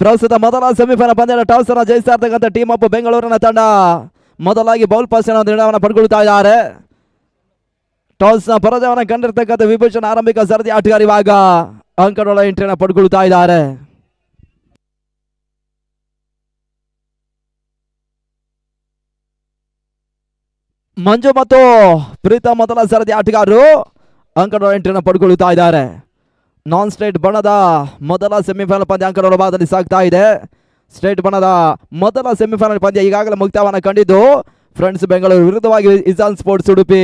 ಪ್ರಸ್ತುತ ಮೊದಲ ಸೆಮಿಫೈನಲ್ ಪಂದ್ಯದ ಟಾಸ್ ಅನ್ನು ಜಯಿಸ್ತಾ ಇರ್ತಕ್ಕಂಥ ಟೀಮ್ ಆಫ್ ಬೆಂಗಳೂರಿನ ತಂಡ ಮೊದಲಾಗಿ ಬೌಲ್ ಪಾಸ್ ನಿರ್ಣಯವನ್ನು ಪಡ್ಕೊಳ್ತಾ ಇದ್ದಾರೆ. ಟಾಸ್ ನ ಪರಾಜಯವನ್ನು ಕಂಡಿರ್ತಕ್ಕಂಥ ವಿಭೂಷಣ್ ಆರಂಭಿಕ ಸರದಿ ಆಟಗಾರ ಇವಾಗ ಅಂಕಗಳ ಎಂಟ್ರಿಯನ್ನು ಪಡ್ಕೊಳ್ತಾ ಇದ್ದಾರೆ. ಮಂಜು ಮತ್ತು ಪ್ರೀತಮ್ ಮೊದಲ ಸರದಿ ಆಟಗಾರರು ಅಂಕಗಳ ಎಂಟ್ರಿಯನ್ನು ಪಡ್ಕೊಳ್ತಾ ಇದ್ದಾರೆ. ನಾನ್ ಸ್ಟೇಟ್ ಬಣದ ಮೊದಲ ಸೆಮಿಫೈನಲ್ ಪಂದ್ಯ ಅಂಕಗಳ ಭಾಗದಲ್ಲಿ ಸಾಗ್ತಾ ಇದೆ. ಸ್ಟೇಟ್ ಬಣದ ಮೊದಲ ಸೆಮಿಫೈನಲ್ ಪಂದ್ಯ ಈಗಾಗಲೇ ಮುಕ್ತಾಯವನ್ನು ಕಂಡಿದ್ದು ಫ್ರೆಂಡ್ಸ್ ಬೆಂಗಳೂರು ವಿರುದ್ಧವಾಗಿ ಇಸಾನ್ ಸ್ಪೋರ್ಟ್ಸ್ ಉಡುಪಿ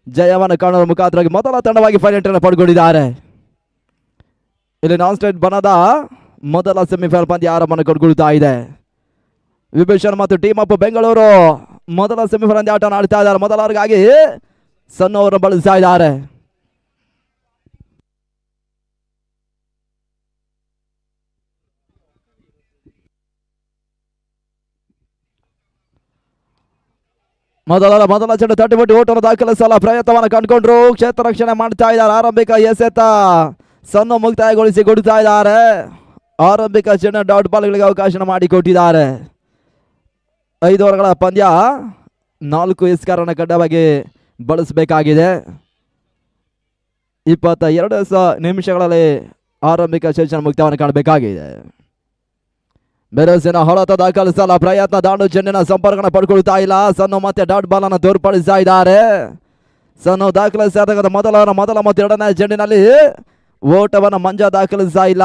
ಜಯವನ್ನು ಕಾಣುವ ಮುಖಾಂತರವಾಗಿ ಮೊದಲ ತಂಡವಾಗಿ ಫೈನಲ್ ಎಂಟ್ರಿಯನ್ನು ಪಡ್ಕೊಂಡಿದ್ದಾರೆ. ಇಲ್ಲಿ ನಾನ್ ಸ್ಟೇಟ್ ಬಣದ ಮೊದಲ ಸೆಮಿಫೈನಲ್ ಪಂದ್ಯ ಆರಂಭವನ್ನು ಕಂಡುಕೊಳ್ತಾ ಇದೆ. ವಿಭೂಷಣ್ ಮತ್ತು ಟೀಮ್ ಆಫ್ ಬೆಂಗಳೂರು ಮೊದಲ ಸೆಮಿಫೈನಲ್ ಆಟವನ್ನು ಆಡ್ತಾ ಇದ್ದಾರೆ. ಮೊದಲವರಿಗಾಗಿ ಸಣ್ಣ ಅವರನ್ನು ಬಳಸ್ತಾ ಇದ್ದಾರೆ. ಮೊದಲ ಚೆಂಡು ತಟ್ಟಿಬಿಟ್ಟು ಓಟವನ್ನು ದಾಖಲಿಸಲು ಪ್ರಯತ್ನವನ್ನು ಕಂಡುಕೊಂಡ್ರು. ಕ್ಷೇತ್ರ ರಕ್ಷಣೆ ಮಾಡ್ತಾ ಇದ್ದಾರೆ. ಆರಂಭಿಕ ಎಸೆತ ಸಣ್ಣ ಮುಕ್ತಾಯಗೊಳಿಸಿ ಕೊಡ್ತಾ ಇದ್ದಾರೆ. ಆರಂಭಿಕ ಚೆಂಡು ಡಾಟ್ ಬಾಲ್ಗಳಿಗೆ ಅವಕಾಶ ಮಾಡಿಕೊಟ್ಟಿದ್ದಾರೆ. 5 ಓವರ್ಗಳ ಪಂದ್ಯ 4 ಎಸ್ಕಾರನ್ನು ಕಡ್ಡಾಯವಾಗಿ ಬಳಸಬೇಕಾಗಿದೆ. 22 ನಿಮಿಷಗಳಲ್ಲಿ ಆರಂಭಿಕ ಸೆಷನ್ ಮುಕ್ತಾಯವನ್ನು ಕಾಣಬೇಕಾಗಿದೆ. ಬೆರಸಿನ ಹೊಳತ ದಾಖಲಿಸಲ ಪ್ರಯತ್ನ. ದಾಂಡು ಚೆಂಡಿನ ಸಂಪರ್ಕ ಪಡ್ಕೊಳ್ತಾ ಇಲ್ಲ. ಸನ್ನು ಮತ್ತೆ ಡಾಟ್ ಬಾಲ್ ಅನ್ನು ತೋರ್ಪಡಿಸ್ತಾ ಇದ್ದಾರೆ. ಸನ್ನು ದಾಖಲಿಸಿದ ಮೊದಲ ಮತ್ತು ಎರಡನೇ ಚೆಂಡಿನಲ್ಲಿ ಓಟವನ್ನು ಮಂಜ ದಾಖಲಿಸ್ತಾ ಇಲ್ಲ.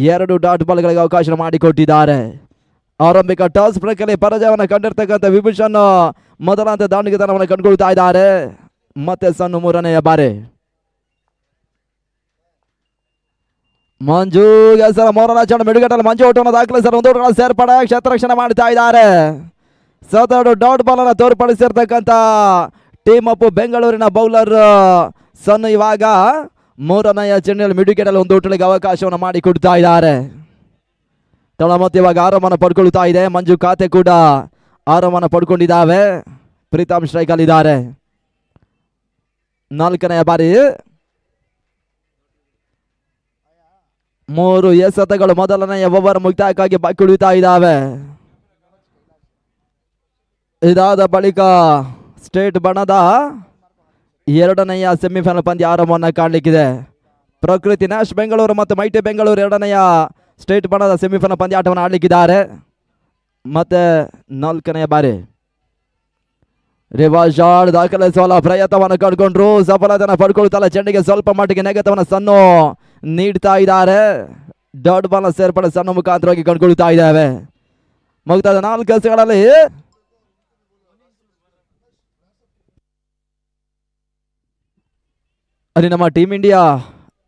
2 ಡಾಟ್ ಬಾಲ್ಗಳಿಗೆ ಅವಕಾಶ ಮಾಡಿಕೊಟ್ಟಿದ್ದಾರೆ. ಆರಂಭಿಕ ಟಾಸ್ ಪ್ರಕ್ರಿಯೆ ಪರಾಜಯವನ್ನು ಕಂಡಿರ್ತಕ್ಕಂಥ ವಿಭೂಷಣ್ ಮೊದಲ ಹಂತ ದಾಂಡಿಗೆ ತನವನ್ನು ಕಂಡುಕೊಳ್ತಾ ಇದ್ದಾರೆ. ಮತ್ತೆ ಸನ್ನು ಮೂರನೆಯ ಬಾರಿ. ಮಂಜು ಹೆಸರ ಮೂರನೇ ಚೆಂಡು ಮಿಡುಗಟ್ಟಲ್ಲಿ ಮಂಜು ಓಟವನ್ನು ದಾಖಲಿಸಿದ 1 ಓಟಗಳ ಸೇರ್ಪಡೆ. ಕ್ಷೇತ್ರ ರಕ್ಷಣೆ ಮಾಡ್ತಾ ಇದ್ದಾರೆ. 7 ಡಾಟ್ ಬಾಲ್ ಅನ್ನು ತೋರ್ಪಡಿಸಿರ್ತಕ್ಕಂಥ ಟೀಮ್ ಆಫ್ ಬೆಂಗಳೂರಿನ ಬೌಲರ್ ಸನ್ ಇವಾಗ ಮೂರನೆಯ ಚೆಂಡಿನಲ್ಲಿ ಮಿಡುಗಟ್ಟಲ್ಲಿ 1 ಓಟಗಳಿಗೆ ಅವಕಾಶವನ್ನು ಮಾಡಿಕೊಡ್ತಾ ಇದ್ದಾರೆ. ತಳ ಮತ್ತೆ ಇವಾಗ ಆರಾಮನ್ನು ಪಡ್ಕೊಳ್ತಾ ಇದೆ. ಮಂಜು ಖಾತೆ ಕೂಡ ಆರಾಮನ್ನು ಪಡ್ಕೊಂಡಿದ್ದಾವೆ. ಪ್ರೀತಮ್ ಸ್ಟ್ರೈಕ್ ಅಲ್ಲಿದ್ದಾರೆ. 4ನೆಯ ಬಾರಿ 3 ಎಸೆತಗಳು ಮೊದಲನೆಯ ಓವರ್ ಮುಕ್ತಾಯಕ್ಕಾಗಿ ಬಾಕಿ ಉಳಿತಾ ಇದ್ದಾವೆ. ಇದಾದ ಬಳಿಕ ಸ್ಟೇಟ್ ಬಣದ 2ನೆಯ ಸೆಮಿಫೈನಲ್ ಪಂದ್ಯ ಆರಂಭವನ್ನು ಕಾಣಲಿಕ್ಕಿದೆ. ಪ್ರಕೃತಿ ನ್ಯಾಶ್ ಬೆಂಗಳೂರು ಮತ್ತು ಮೈಟಿ ಬೆಂಗಳೂರು 2ನೆಯ ಸ್ಟೇಟ್ ಬಣದ ಸೆಮಿಫೈನಲ್ ಪಂದ್ಯ ಆಟವನ್ನು ಆಡಲಿಕ್ಕಿದ್ದಾರೆ. ಮತ್ತೆ 4ನೆಯ ಬಾರಿ ರಿವರ್ಸ್ ಶಾಟ್ ದಾಖಲಿಸುವ ಪ್ರಯತ್ನವನ್ನು ಕಂಡುಕೊಂಡ್ರು. ಸಫಲತೆಯನ್ನು ಪಡ್ಕೊಳ್ತಲ್ಲ. ಚೆಂಡಿಗೆ ಸ್ವಲ್ಪ ಮಟ್ಟಿಗೆ ನೆಗೆತವನ್ನು ಸನ್ನು ನೀಡ್ತಾ ಇದ್ದಾರೆ. ಡಾಟ್ ಬಾಲ್ ಸೇರ್ಪಡೆ ಸಣ್ಣ ಮುಖಾಂತರವಾಗಿ ಕಂಡುಕೊಳ್ತಾ ಇದ್ದಾವೆ. ಮುಗಿದ 4 ಎಸೆಗಳಲ್ಲಿ ಅಲ್ಲಿ ನಮ್ಮ ಟೀಮ್ ಇಂಡಿಯಾ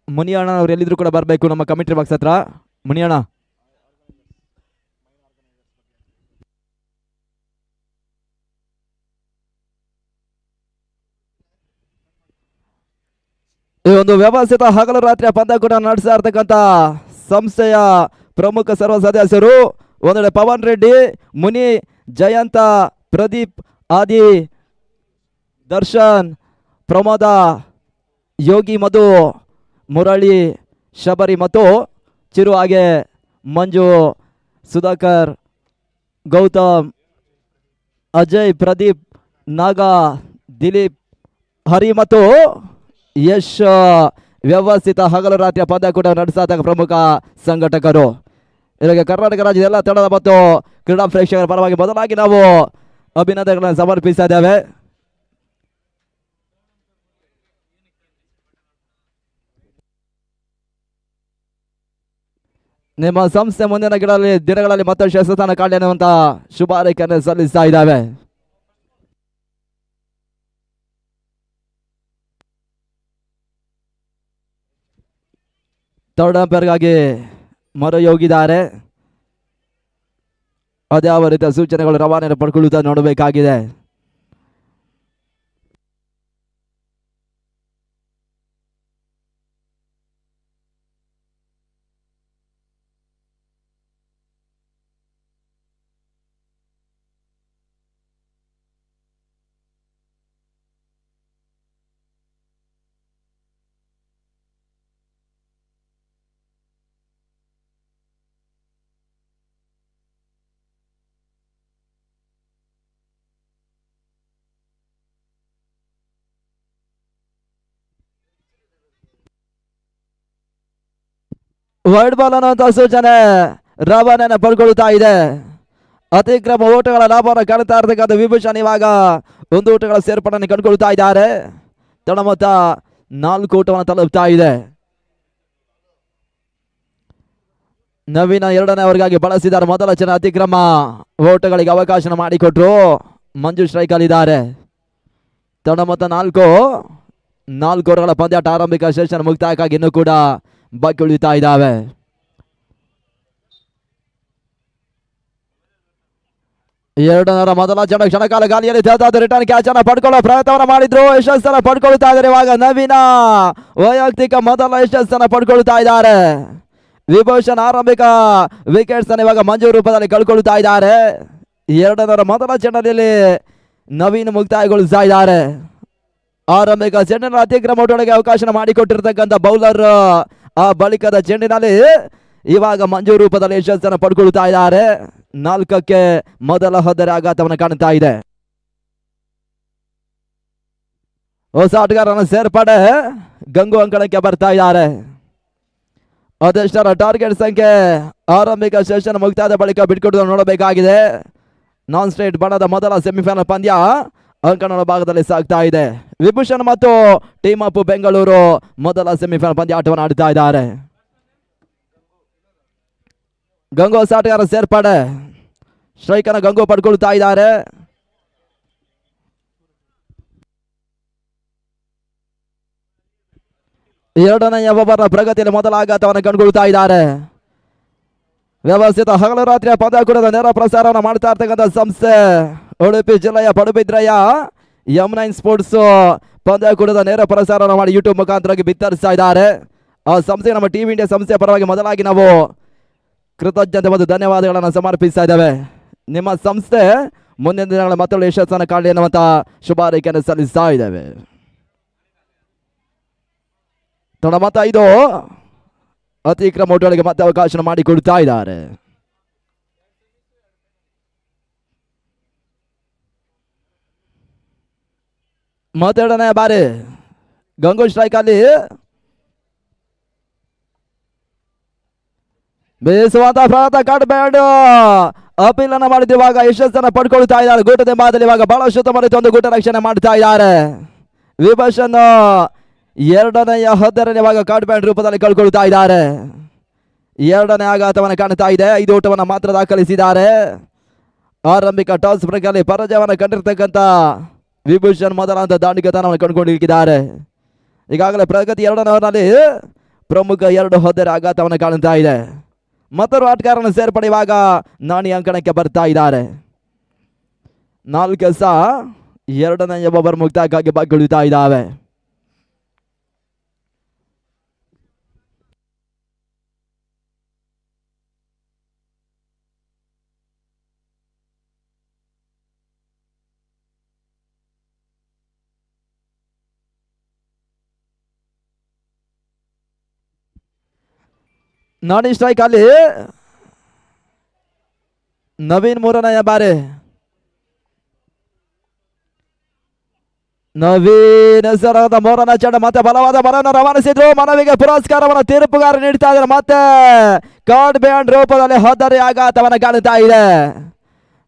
ಮುನಿಯಣ್ಣ ಅವ್ರು ಎಲ್ಲಿದ್ರು ಕೂಡ ಬರಬೇಕು ನಮ್ಮ ಕಮಿಟಿ ಬಾಕ್ಸ್ ಹತ್ರ. ಮುನಿಯಣ್ಣ ಈ ಒಂದು ವ್ಯವಸ್ಥಿತ ಹಗಲು ರಾತ್ರಿಯ ಪಂದ್ಯ ಕೂಡ ನಡೆಸ್ತಾ ಇರ್ತಕ್ಕಂಥ ಸಂಸ್ಥೆಯ ಪ್ರಮುಖ ಸರ್ವ ಸದಸ್ಯರು ಒಂದೆಡೆ ಪವನ್ ರೆಡ್ಡಿ, ಮುನಿ, ಜಯಂತ, ಪ್ರದೀಪ್, ಆದಿ, ದರ್ಶನ್, ಪ್ರಮೋದ, ಯೋಗಿ, ಮಧು, ಮುರಳಿ, ಶಬರಿ ಮತ್ತು ಚಿರು, ಹಾಗೆ ಮಂಜು, ಸುಧಾಕರ್, ಗೌತಮ್, ಅಜಯ್, ಪ್ರದೀಪ್, ನಾಗ, ದಿಲೀಪ್, ಹರಿ ಮತ್ತು ಯಶ್ ವ್ಯವಸ್ಥಿತ ಹಗಲು ರಾತ್ರಿಯ ಪಂದ್ಯ ಕೂಡ ನಡೆಸಿದ ಪ್ರಮುಖ ಸಂಘಟಕರು. ಇದಕ್ಕೆ ಕರ್ನಾಟಕ ರಾಜ್ಯದ ಎಲ್ಲ ತಂಡದ ಮತ್ತು ಕ್ರೀಡಾ ಪ್ರೇಕ್ಷಕರ ಪರವಾಗಿ ಮೊದಲಾಗಿ ನಾವು ಅಭಿನಂದನೆಗಳನ್ನು ಸಮರ್ಪಿಸ್ತಾ ಇದ್ದೇವೆ. ನಿಮ್ಮ ಸಂಸ್ಥೆ ಮುಂದಿನ ದಿನಗಳಲ್ಲಿ ಮತ್ತಷ್ಟು ಯಶಸ್ಸನ್ನು ಕಾಣಲಿ ಅನ್ನುವಂತ ಶುಭ ಹಾರೈಕೆಯನ್ನು ಸಲ್ಲಿಸ್ತಾ ಇದ್ದಾವೆ. ಥರ್ಡ್ ಅಂಪೈರ್ಗಾಗಿ ಮೊರೆಯೋಗಿದ್ದಾರೆ. ಅದ್ಯಾವ ರೀತಿಯ ಸೂಚನೆಗಳು ರವಾನೆ ಪಡ್ಕೊಳ್ಳುತ್ತಾ ನೋಡಬೇಕಾಗಿದೆ. ವೈಡ್ ಬಾಲ್ ಅನ್ನುವಂತ ಸೂಚನೆ ರವಾನೆಯನ್ನು ಪಡ್ಕೊಳ್ತಾ ಇದೆ. ಅತಿಕ್ರಮ ಓಟಗಳ ಲಾಭವನ್ನು ಕಾಣ್ತಾ ಇರತಕ್ಕಂಥ ವಿಭೂಷಣ್ ಇವಾಗ ಒಂದು ಓಟಗಳ ಸೇರ್ಪಡೆಯನ್ನು ಕಂಡುಕೊಳ್ತಾ ಇದ್ದಾರೆ. ತಡ ಮೊತ್ತ 4 ಓಟವನ್ನು ತಲುಪ್ತಾ ಇದೆ. ನವೀನ ಎರಡನೇ ಅವರಿಗಾಗಿ ಬಳಸಿದ್ದಾರೆ. ಮೊದಲ ಜನ ಅತಿಕ್ರಮ ಓಟಗಳಿಗೆ ಅವಕಾಶ ಮಾಡಿಕೊಟ್ರು. ಮಂಜು ಸ್ಟ್ರೈಕ್ ಅಲ್ಲಿದ್ದಾರೆ. ತಡ ಮೊತ್ತ 4 ಓವರ್ಗಳ ಪಂದ್ಯಾಟ ಆರಂಭಿಕ ಸೆಷನ್ ಮುಕ್ತಾಯಕ್ಕಾಗಿ ಇನ್ನೂ ಕೂಡ ಬಾಕಿ ಉಳಿತಾ ಇದ್ದಾವೆ. ಎರಡನೇ ಮೊದಲ ಕ್ಷಣಕಾಲ ಗಾಲಿಯಲ್ಲಿ ರಿಟರ್ನ್ ಕ್ಯಾಚ್ ಅನ್ನು ಪಡ್ಕೊಳ್ಳೋ ಪ್ರಯತ್ನವನ್ನು ಮಾಡಿದ್ರು. ಯಶಸ್ಸನ್ನು ಪಡ್ಕೊಳ್ತಾ ಇದ್ದಾರೆ. ಇವಾಗ ನವೀನ ವೈಯಕ್ತಿಕ ಮೊದಲ ಯಶಸ್ಸನ್ನು ಪಡ್ಕೊಳ್ತಾ ಇದ್ದಾರೆ. ವಿಭೂಷಣ್ ಆರಂಭಿಕ ವಿಕೆಟ್ಸ್ ಅನ್ನು ಇವಾಗ ಮಂಜು ರೂಪದಲ್ಲಿ ಕಳ್ಕೊಳ್ತಾ ಇದ್ದಾರೆ. ಎರಡನೇ ಮೊದಲ ಚೆಂಡಿನಲ್ಲಿ ನವೀನ್ ಮುಕ್ತಾಯಗೊಳಿಸ್ತಾ ಇದ್ದಾರೆ. ಆರಂಭಿಕ ಚೆಂಡಿನ ಅತಿಕ್ರಮ ಒಳಗೆ ಅವಕಾಶ ಮಾಡಿಕೊಟ್ಟಿರ್ತಕ್ಕಂಥ ಬೌಲರ್ ಆ ಬಳಿಕದ ಚೆಂಡಿನಲ್ಲಿ ಇವಾಗ ಮಂಜು ರೂಪದಲ್ಲಿ ಯಶಸ್ಸನ್ನು ಪಡ್ಕೊಳ್ತಾ ಇದ್ದಾರೆ. 4ಕ್ಕೆ ಮೊದಲ ಹದ್ದರೆ ಆಘಾತವನ್ನು ಕಾಣ್ತಾ ಇದೆ. ಹೊಸ ಆಟಗಾರನ ಸೇರ್ಪಡೆ ಗಂಗು ಅಂಕಣಕ್ಕೆ ಬರ್ತಾ ಇದ್ದಾರೆ. ಅದೆಷ್ಟರ ಟಾರ್ಗೆಟ್ ಸಂಖ್ಯೆ ಆರಂಭಿಕ ಸೆಷನ್ ಮುಕ್ತಾಯದ ಬಳಿಕ ಬಿಟ್ಕೊಟ್ಟು ನೋಡಬೇಕಾಗಿದೆ. ನಾನ್ ಸ್ಟೇಟ್ ಬಣದ ಮೊದಲ ಸೆಮಿಫೈನಲ್ ಪಂದ್ಯ ಅಂಕಣದ ಭಾಗದಲ್ಲಿ ಸಾಗ್ತಾ ಇದೆ. ವಿಭೂಷಣ್ ಮತ್ತು ಟೀಮ್ ಅಪ್ ಬೆಂಗಳೂರು ಮೊದಲ ಸೆಮಿಫೈನಲ್ ಪಂದ್ಯ ಆಟವನ್ನು ಆಡ್ತಾ ಇದ್ದಾರೆ. ಗಂಗು ಹೊಸ ಆಟಗಾರ ಸೇರ್ಪಡೆ ಸ್ಟ್ರೈಕ್ ಅನ್ನು ಗಂಗು ಪಡ್ಕೊಳ್ತಾ ಇದ್ದಾರೆ. ಎರಡನೆಯ ಓವರ್ ಪ್ರಗತಿಯಲ್ಲಿ ಮೊದಲ ಆಘಾತವನ್ನು ಕಂಡುಕೊಳ್ತಾ ಇದ್ದಾರೆ. ವ್ಯವಸ್ಥಿತ ಹಗಲು ರಾತ್ರಿಯ ಪಂದ್ಯಾಕೂಟದ ನೇರ ಪ್ರಸಾರವನ್ನು ಮಾಡ್ತಾ ಇರ್ತಕ್ಕಂಥ ಸಂಸ್ಥೆ ಉಡುಪಿ ಜಿಲ್ಲೆಯ ಪಡುಬಿದ್ರೆಯ M9 ಸ್ಪೋರ್ಟ್ಸ್ ಪಂದ್ಯಾಕೂಟದ ನೇರ ಪ್ರಸಾರವನ್ನು ಮಾಡಿ ಯೂಟ್ಯೂಬ್ ಮುಖಾಂತರವಾಗಿ ಬಿತ್ತರಿಸ್ತಾ ಇದ್ದಾರೆ. ಆ ಸಂಸ್ಥೆ ನಮ್ಮ ಟೀಮ್ ಇಂಡಿಯಾ ಸಂಸ್ಥೆಯ ಪರವಾಗಿ ಮೊದಲಾಗಿ ನಾವು ಕೃತಜ್ಞತೆ ಮತ್ತು ಧನ್ಯವಾದಗಳನ್ನು ಸಮರ್ಪಿಸ್ತಾ ಇದ್ದೇವೆ. ನಿಮ್ಮ ಸಂಸ್ಥೆ ಮುಂದಿನ ದಿನಗಳ ಮತ್ತೊಂದು ಯಶಸ್ಸನ್ನು ಕಾಣಲಿ ಎನ್ನುವಂತ ಶುಭಾರೈಕೆಯನ್ನು ಸಲ್ಲಿಸ್ತಾ ಇದ್ದೇವೆ. ಮತ್ತ 5 ಅತಿಕ್ರಮ ಓಟಗಳಿಗೆ ಮತ್ತೆ ಅವಕಾಶ ಮಾಡಿಕೊಡ್ತಾ ಇದ್ದಾರೆ. ಮತ್ತೆರಡನೇ ಬಾರಿ ಗಂಗು ಸ್ಟ್ರೈಕ್ ಅಲ್ಲಿ ಬೇಯಿಸುವಂತ ಪ್ರಯತ್ನ ಕಟ್ ಬ್ಯಾಂಡ್ ಅಪೀಲ್ ಅನ್ನ ಮಾಡಿದ್ರು. ಇವಾಗ ಯಶಸ್ಸನ್ನು ಪಡ್ಕೊಳ್ತಾ ಇದ್ದಾರೆ. ಗೂಟದ ಹಿಂಭಾಗದಲ್ಲಿ ಇವಾಗ ಬಹಳ ಶುದ್ಧಮರಿತು ಒಂದು ಗೂಟ ರಕ್ಷಣೆ ಮಾಡ್ತಾ ಇದ್ದಾರೆ. ವಿಭೂಷಣ್ ಎರಡನೆಯ ಹದ್ದರನೇ ಇವಾಗ ಕಾರ್ಡ್ ಬ್ಯಾಂಡ್ ರೂಪದಲ್ಲಿ ಕಳ್ಕೊಳ್ತಾ ಇದ್ದಾರೆ. ಎರಡನೇ ಆಘಾತವನ್ನು ಕಾಣ್ತಾ ಇದೆ. 5 ಓಟವನ್ನು ಮಾತ್ರ ದಾಖಲಿಸಿದ್ದಾರೆ. ಆರಂಭಿಕ ಟಾಸ್ ಬ್ರೇಕ್ ಅಲ್ಲಿ ಪರಾಜಯವನ್ನು ಕಂಡಿರ್ತಕ್ಕಂಥ ವಿಭೂಷಣ್ ಮೊದಲ ಅಂತ ದಾಂಡಿಗತನವನ್ನು ಕಂಡುಕೊಂಡಿದ್ದಾರೆ. ಈಗಾಗಲೇ ಪ್ರಗತಿ ಎರಡನೇ ಓವರ್ನಲ್ಲಿ ಪ್ರಮುಖ 2 ಹದ್ದರ ಆಘಾತವನ್ನು ಕಾಣ್ತಾ ಇದೆ. ಮತ್ತೊರು ಆಟಗಾರನ ಸೇರ್ಪಡೆ ಇವಾಗ ನಾಣಿ ಅಂಕಣಕ್ಕೆ ಬರ್ತಾ ಇದ್ದಾರೆ. 4 ಸಹ ಎರಡನೆಯ ಓವರ್ ಮುಕ್ತಾಯಕ್ಕಾಗಿ ಬಾಕಿ ಉಳಿತಾ ಇದ್ದಾವೆ. ನಾನಿ ಸ್ಟ್ರೈಕ್ ಅಲ್ಲಿ ನವೀನ್ ಮೂರನೆಯ ಬಾರಿ ನವೀನ್ ಸರದ ಮೂರನೇ ಚೆಂಡ ಮತ್ತೆ ಬಲವಾದ ಬಲವನ್ನು ರವಾನಿಸಿದ್ರು. ಮನವಿಗೆ ಪುರಸ್ಕಾರವನ್ನು ತೀರ್ಪುಗಾರ ನೀಡ್ತಾ ಇದ್ದಾರೆ. ಮತ್ತೆ ಕಾರ್ಡ್ ಬ್ಯಾಂಡ್ ರೂಪದಲ್ಲಿ ಹದ್ದರಿ ಆಘಾತವನ್ನು ಕಾಣುತ್ತಾ ಇದೆ.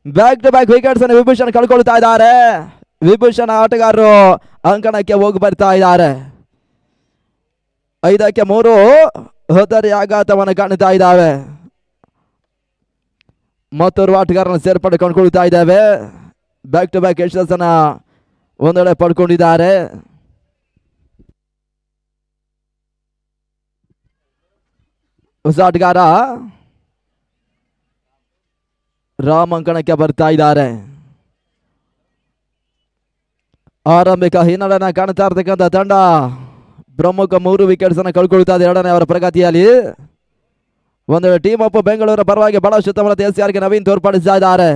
ಬ್ಯಾಕ್ ಟು ಬ್ಯಾಕ್ ವಿಕೆಟ್ಸ್ ಅನ್ನು ವಿಭೂಷಣ್ ಕಳ್ಕೊಳ್ತಾ ಇದ್ದಾರೆ. ವಿಭೂಷಣ್ ಆಟಗಾರರು ಅಂಕಣಕ್ಕೆ ಹೋಗಿ ಬರ್ತಾ ಇದ್ದಾರೆ. 5ಕ್ಕೆ 3 ಹದ್ದರಿ ಆಘಾತವನ್ನು ಕಾಣುತ್ತಾ ಇದ್ದಾವೆ. ಮತ್ತೋರ್ವ ಆಟಗಾರನ ಸೇರ್ಪಡೆ ಕೊಂಡ್ಕೊಳ್ತಾ ಇದ್ದಾವೆ. ಬ್ಯಾಕ್ ಟು ಬ್ಯಾಕ್ ಯಶಸ್ಸನ್ನ ಒಂದೆಡೆ ಪಡ್ಕೊಂಡಿದ್ದಾರೆ. ಹೊಸ ಆಟಗಾರ ರಾಮ್ ಅಂಕಣಕ್ಕೆ ಬರ್ತಾ ಇದ್ದಾರೆ. ಆರಂಭಿಕ ಹಿನ್ನಡೆಯನ್ನು ಕಾಣ್ತಾ ಇರ್ತಕ್ಕಂಥ ತಂಡ ಪ್ರಮುಖ 3 ವಿಕೆಟ್ಸ್ ಅನ್ನು ಕಳ್ಕೊಳ್ತಾ ಇದೆ ಎರಡನೇ ಅವರ ಪ್ರಗತಿಯಲ್ಲಿ. ಒಂದು ಟೀಮ್ ಅಪ್ ಬೆಂಗಳೂರು ಪರವಾಗಿ ಬಹಳ ಶುದ್ಧಮಲತೆ SCRಗೆ ನವೀನ್ ತೋರ್ಪಡಿಸ್ತಾ ಇದ್ದಾರೆ.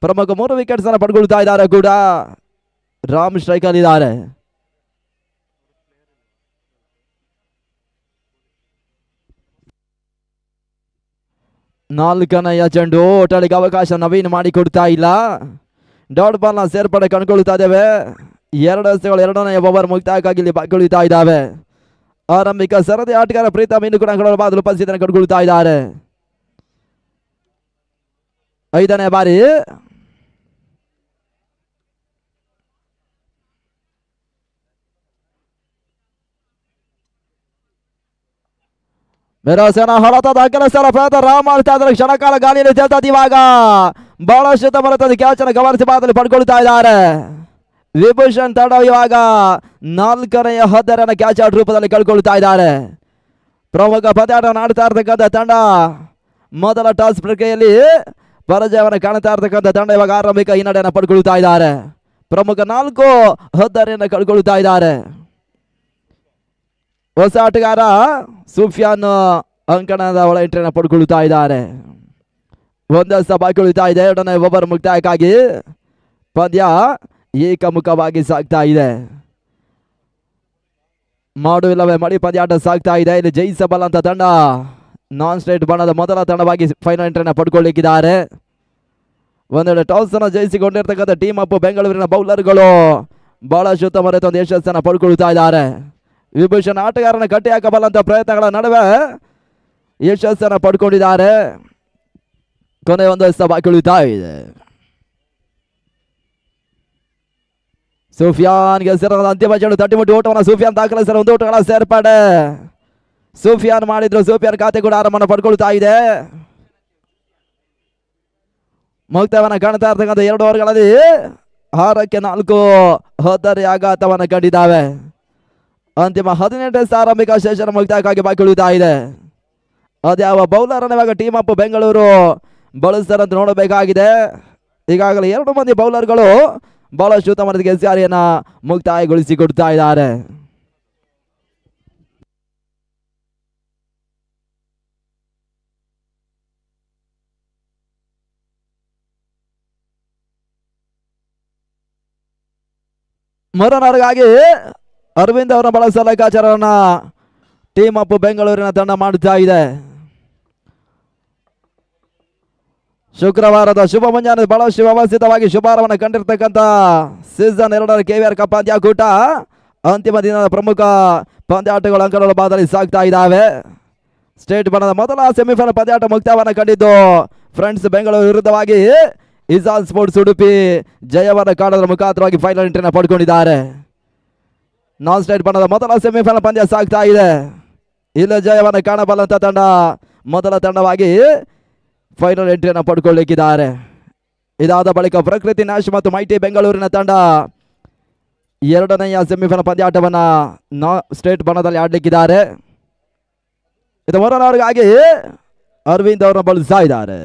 ಪ್ರಮುಖ 3 ವಿಕೆಟ್ಸ್ ಅನ್ನು ಪಡ್ಕೊಳ್ತಾ ಇದ್ದಾರೆ. ಕೂಡ ರಾಮ್ ಸ್ಟ್ರೈಕ್ ಅಲ್ಲಿ ಇದ್ದಾರೆ. ನಾಲ್ಕನೆಯ ಚೆಂಡು ಓಟಳಿಗೆ ಅವಕಾಶ ನವೀನ್ ಮಾಡಿಕೊಡ್ತಾ ಇಲ್ಲ. ಡಾಟ್ ಬಾಲ್ ನ ಸೇರ್ಪಡೆ ಕಂಡುಕೊಳ್ತಾ ಇದ್ದೇವೆ. 2 ಎಸೆಗಳು ಎರಡನೆಯ ಓವರ್ ಮುಕ್ತಾಯಕ್ಕಾಗಿ ಇಲ್ಲಿ ಬಾಕಿ ಉಳಿತಾ ಇದ್ದಾವೆ. ಆರಂಭಿಕ ಸರದಿ ಆಟಗಾರ ಪ್ರೀತಮ್ ಇನ್ನು ಕೂಡ ಅಂಕಗಳ ಬಾದಲು ಪರಿಸ್ಥಿತಿಯನ್ನು ಕಂಡುಕೊಳ್ತಾ ಇದ್ದಾರೆ. 5ನೇ ಬಾರಿ ಮೆರೋಸೇನ ಹೊಳತದ ಕೆಲಸದ ಪ್ರಯತ್ನ ರಾಮ್ ಮಾಡ್ತಾ ಇದ್ದಾರೆ. ಕ್ಷಣಕಾಲ ಗಾಳಿಯಲ್ಲಿ ತೇಲ್ತದೆ. ಇವಾಗ ಬಹಳಷ್ಟು ಬರುತ್ತದೆ. ಕ್ಯಾಚ್ ಅನ್ನು ಗಮನಿಸಿ ಬಾದಲು ಪಡ್ಕೊಳ್ತಾ ಇದ್ದಾರೆ. ವಿಭೂಷಣ್ ತಂಡ ಇವಾಗ 4ನೇ ಹದ್ದರನ್ನ ಕ್ಯಾಚ್ ಔಟ್ ರೂಪದಲ್ಲಿ ಕಳ್ಕೊಳ್ತಾ ಇದ್ದಾರೆ. ಪ್ರಮುಖ ಪಂದ್ಯಾಟವನ್ನು ಆಡ್ತಾ ಇರ್ತಕ್ಕಂಥ ತಂಡ ಮೊದಲ ಟಾಸ್ ಪ್ರಕ್ರಿಯೆಯಲ್ಲಿ ಪರಾಜಯವನ್ನು ಕಾಣ್ತಾ ಇರ್ತಕ್ಕಂಥ ತಂಡ ಇವಾಗ ಆರಂಭಿಕ ಹಿನ್ನಡೆಯನ್ನು ಪಡ್ಕೊಳ್ತಾ ಇದ್ದಾರೆ. ಪ್ರಮುಖ 4 ಹದ್ದರೆಯನ್ನು ಕಳ್ಕೊಳ್ತಾ ಇದ್ದಾರೆ. ಹೊಸ ಆಟಗಾರ ಸುಫಿಯಾನ್ ಅಂಕಣದ ಒಳ ಎಂಟ್ರಿಯನ್ನು ಪಡ್ಕೊಳ್ತಾ ಇದ್ದಾರೆ. ಒಂದಷ್ಟು ಬಾಕಿ ಉಳಿತಾ ಇದೆ. 2ನೇ ಓವರ್ ಮುಕ್ತಾಯಕ್ಕಾಗಿ ಪಂದ್ಯ ಏಕಮುಖವಾಗಿ ಸಾಗ್ತಾ ಇದೆ. ಮಾಡು ಇಲ್ಲವೇ ಮಡಿ ಪಂದ್ಯಾಟ ಸಾಗ್ತಾ ಇದೆ. ಇಲ್ಲಿ ಜಯಿಸಬಲ್ಲಂತ ತಂಡ ನಾನ್ ಸ್ಟೇಟ್ ಬಣ್ಣದ ಮೊದಲ ತಂಡವಾಗಿ ಫೈನಲ್ ಎಂಟ್ರಿಯನ್ನು ಪಡ್ಕೊಳ್ಳಿಕ್ಕಿದ್ದಾರೆ. ಒಂದೆರಡು ಟಾಸ್ ಅನ್ನು ಜಯಿಸಿಕೊಂಡಿರ್ತಕ್ಕಂಥ ಟೀಮ್ ಅಪ್ ಬೆಂಗಳೂರಿನ ಬೌಲರ್ಗಳು ಬಹಳಷ್ಟು ಉತ್ತಮ ಒಂದು ಯಶಸ್ಸನ್ನು ಪಡ್ಕೊಳ್ತಾ ಇದ್ದಾರೆ. ವಿಭೂಷಣ್ ಆಟಗಾರನ ಕಟ್ಟಿ ಹಾಕಬಲ್ಲಂತ ಪ್ರಯತ್ನಗಳ ನಡುವೆ ಯಶಸ್ಸನ್ನು ಪಡ್ಕೊಂಡಿದ್ದಾರೆ. ಕೊನೆ ಒಂದು ಎಸ ಬಾಕಿ ಉಳಿತಾ ಇದೆ. ಸುಫಿಯಾನ್ಗೆ ಸೇರಿದ ಅಂತಿಮ ಚೆಂಡು ತಟ್ಟಿಮುಟ್ಟಿ ಓಟವನ್ನು ಸುಫಿಯಾನ್ ದಾಖಲಿಸಿದ ಒಂದು ಓಟಗಳ ಸೇರ್ಪಡೆ ಸುಫಿಯಾನ್ ಮಾಡಿದ್ರು. ಸುಫಿಯಾನ್ ಖಾತೆ ಕೂಡ ಆರಂಭವನ್ನು ಪಡ್ಕೊಳ್ತಾ ಇದೆ. ಮುಕ್ತವನ್ನ ಕಾಣ್ತಾ ಇರ್ತಕ್ಕಂಥ 2 ಓವರ್ಗಳಲ್ಲಿ 6ಕ್ಕೆ 4 ಹದ್ದರಿ ಆಘಾತವನ್ನು ಕಂಡಿದ್ದಾವೆ. ಅಂತಿಮ 18 ಆರಂಭಿಕ ಸೆಷನ್ ಮುಕ್ತಾಯಕ್ಕಾಗಿ ಬಾಕಿ ಉಳಿತಾ ಇದೆ. ಅದ್ಯಾವ ಬೌಲರ್ ಅನ್ನು ಇವಾಗ ಟೀಮ್ ಅಪ್ ಬೆಂಗಳೂರು ಬಳಸ್ತಾರಂತ ನೋಡಬೇಕಾಗಿದೆ. ಈಗಾಗಲೇ 2 ಮಂದಿ ಬೌಲರ್ಗಳು ಬಹಳಷ್ಟು ಉತ್ತಮ ಗೆಲ್ಸಾರಿಯನ್ನ ಮುಕ್ತಾಯಗೊಳಿಸಿ ಕೊಡ್ತಾ ಇದ್ದಾರೆ. ಮರನರ್ಗಾಗಿ ಅರವಿಂದ್ ಅವರ ಬಳಸ ಲೆಕ್ಕಾಚಾರವನ್ನ ಟೀಮ್ ಅಪ್ ಬೆಂಗಳೂರಿನ ತಂಡ ಮಾಡುತ್ತಾ ಇದೆ. ಶುಕ್ರವಾರದ ಶುಭ ಮುಂಜಾನೆ ಬಹಳಷ್ಟು ವ್ಯವಸ್ಥಿತವಾಗಿ ಶುಭಾರಂಭವನ್ನು ಕಂಡಿರ್ತಕ್ಕಂಥ ಸೀಸನ್ 2ರ KVR ಕಪ್ ಪಂದ್ಯಾಕೂಟ ಅಂತಿಮ ದಿನದ ಪ್ರಮುಖ ಪಂದ್ಯಾಟಗಳು ಅಂಕಗಳ ಬಾದಲ್ಲಿ ಸಾಗ್ತಾ ಇದ್ದಾವೆ. ಸ್ಟೇಟ್ ಬಣ್ಣದ ಮೊದಲ ಸೆಮಿಫೈನಲ್ ಪಂದ್ಯಾಟ ಮುಕ್ತಾಯವನ್ನು ಕಂಡಿದ್ದು ಫ್ರೆಂಡ್ಸ್ ಬೆಂಗಳೂರು ವಿರುದ್ಧವಾಗಿ ಇಜಾಲ್ ಸ್ಪೋರ್ಟ್ಸ್ ಉಡುಪಿ ಜಯವನ್ನು ಕಾಣೋದ್ರ ಮುಖಾಂತರವಾಗಿ ಫೈನಲ್ ಎಂಟ್ರಿನ ಪಡ್ಕೊಂಡಿದ್ದಾರೆ. ನಾನ್ ಸ್ಟೇಟ್ ಬಣ್ಣದ ಮೊದಲ ಸೆಮಿಫೈನಲ್ ಪಂದ್ಯ ಸಾಗ್ತಾ ಇದೆ. ಇಲ್ಲ ಜಯವನ್ನು ಕಾಣಬಲ್ಲಂತ ತಂಡ ಮೊದಲ ತಂಡವಾಗಿ ಫೈನಲ್ ಎಂಟ್ರಿಯನ್ನು ಪಡ್ಕೊಳ್ಳಿಕ್ಕಿದ್ದಾರೆ. ಇದಾದ ಬಳಿಕ ಪ್ರಕೃತಿ ನ್ಯಾಶ್ ಮತ್ತು ಮೈಟಿ ಬೆಂಗಳೂರಿನ ತಂಡ 2ನೇ ಸೆಮಿಫೈನಲ್ ಪಂದ್ಯಾಟವನ್ನ ಸ್ಟೇಟ್ ಬಣ್ಣದಲ್ಲಿ ಆಡ್ಲಿಕ್ಕಿದ್ದಾರೆ. ಇದು ಮೊದಲವರಿಗಾಗಿ ಅರವಿಂದ್ ಅವರನ್ನು ಬಳಸ್ತಾ ಇದ್ದಾರೆ.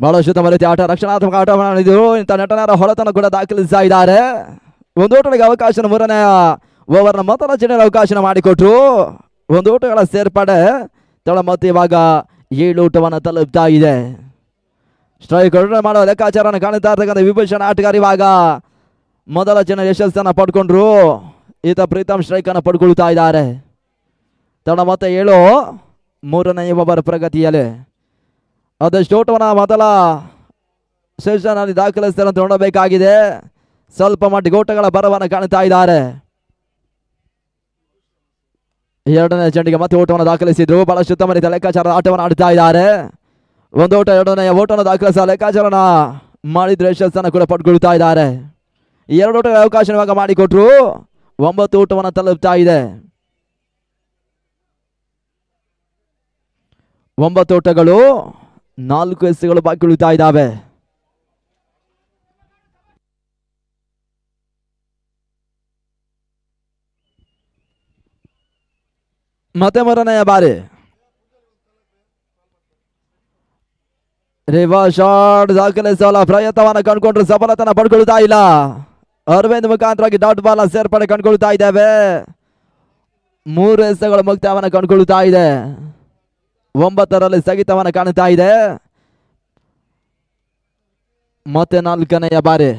ಬಹಳಷ್ಟು ತಮ್ಮ ರೀತಿ ಆಟ ರಕ್ಷಣಾತ್ಮಕ ಆಟವನ್ನು ಇಂಥ ನಟನರ ಹೊಳತನ್ನು ಕೂಡ ದಾಖಲಿಸ್ತಾ ಇದ್ದಾರೆ. ಒಂದು ಓಟಗಳಿಗೆ ಅವಕಾಶ 3ನೇ ಓವರ್ನ ಮೊದಲ ಚೆಂಡಿನ ಅವಕಾಶ ಮಾಡಿಕೊಟ್ರು. ಒಂದು ಓಟಗಳ ಸೇರ್ಪಡೆ ತಳ ಮತ್ತೆ ಇವಾಗ 7 ಓಟವನ್ನು ತಲುಪ್ತಾ ಇದೆ. ಸ್ಟ್ರೈಕ್ ಮಾಡುವ ಲೆಕ್ಕಾಚಾರವನ್ನು ಕಾಣುತ್ತಾ ಇರ್ತಕ್ಕಂಥ ವಿಭೂಷಣ್ ಆಟಗಾರ ಇವಾಗ ಮೊದಲ ಚೆಂಡಿನ ಯಶಸ್ಸನ್ನು ಪಡ್ಕೊಂಡ್ರು. ಈತ ಪ್ರೀತಮ್ ಸ್ಟ್ರೈಕ್ ಅನ್ನು ಪಡ್ಕೊಳ್ತಾ ಇದ್ದಾರೆ. ತಡ ಮತ್ತೆ 7 3ನೇ ಓವರ್ ಪ್ರಗತಿಯಲ್ಲಿ ಅದಷ್ಟು ಓಟವನ್ನು ಮೊದಲ ಸೆಷನ್ ಅಲ್ಲಿ ದಾಖಲಿಸ್ತಾರೆ ಅಂತ ನೋಡಬೇಕಾಗಿದೆ. ಸ್ವಲ್ಪ ಮಟ್ಟಿಗೆ ಓಟಗಳ ಬರವನ್ನು ಕಾಣ್ತಾ ಇದ್ದಾರೆ. 2ನೇ ಚೆಂಡಿಗೆ ಮತ್ತೆ ಓಟವನ್ನು ದಾಖಲಿಸಿದ್ರು. ಬಹಳಷ್ಟು ಉತ್ತಮ ರೀತಿಯ ಲೆಕ್ಕಾಚಾರದ ಆಟವನ್ನು ಆಡ್ತಾ ಇದ್ದಾರೆ. ಒಂದು ಓಟ 2ನೇ ಓಟವನ್ನು ದಾಖಲಿಸುವ ಲೆಕ್ಕಾಚಾರನ ಮಾಡಿದ್ರೆ ಯಶಸ್ಸನ್ನು ಕೂಡ ಪಡ್ಕೊಳ್ತಾ ಇದ್ದಾರೆ. 2 ಓಟಗಳ ಅವಕಾಶ ಇವಾಗ ಮಾಡಿಕೊಟ್ರು. 9 ಓಟವನ್ನು ತಲುಪ್ತಾ ಇದೆ. 9 ಓಟಗಳು 4 ಎಸ್ಗಳು ಬಾಕಿ ಉಳಿತಾ ಇದ್ದಾವೆ. ಮತ್ತೆ 3ನೇ ಬಾರಿ ರಿವರ್ಸ್ ಶಾಟ್ ದಾಖಲಿಸಲು ಪ್ರಯತ್ನವನ್ನು ಕಂಡುಕೊಂಡ್ರು. ಸಫಲತನ ಪಡ್ಕೊಳ್ತಾ ಇಲ್ಲ. ಅರವಿಂದ್ ಮುಖಾಂತರವಾಗಿ ಡಾಟ್ ಬಾಲ್ ಸೇರ್ಪಡೆ ಕಂಡುಕೊಳ್ತಾ ಇದ್ದೇವೆ. 3 ಎಸ್ಗಳು ಮುಕ್ತಾಯವನ್ನು ಕಂಡುಕೊಳ್ತಾ ಇದೆ. 9ರಲ್ಲಿ ಸ್ಥಗಿತವನ್ನು ಕಾಣುತ್ತಾ ಇದೆ. ಮತ್ತೆ 4ನೇ ಬಾರಿ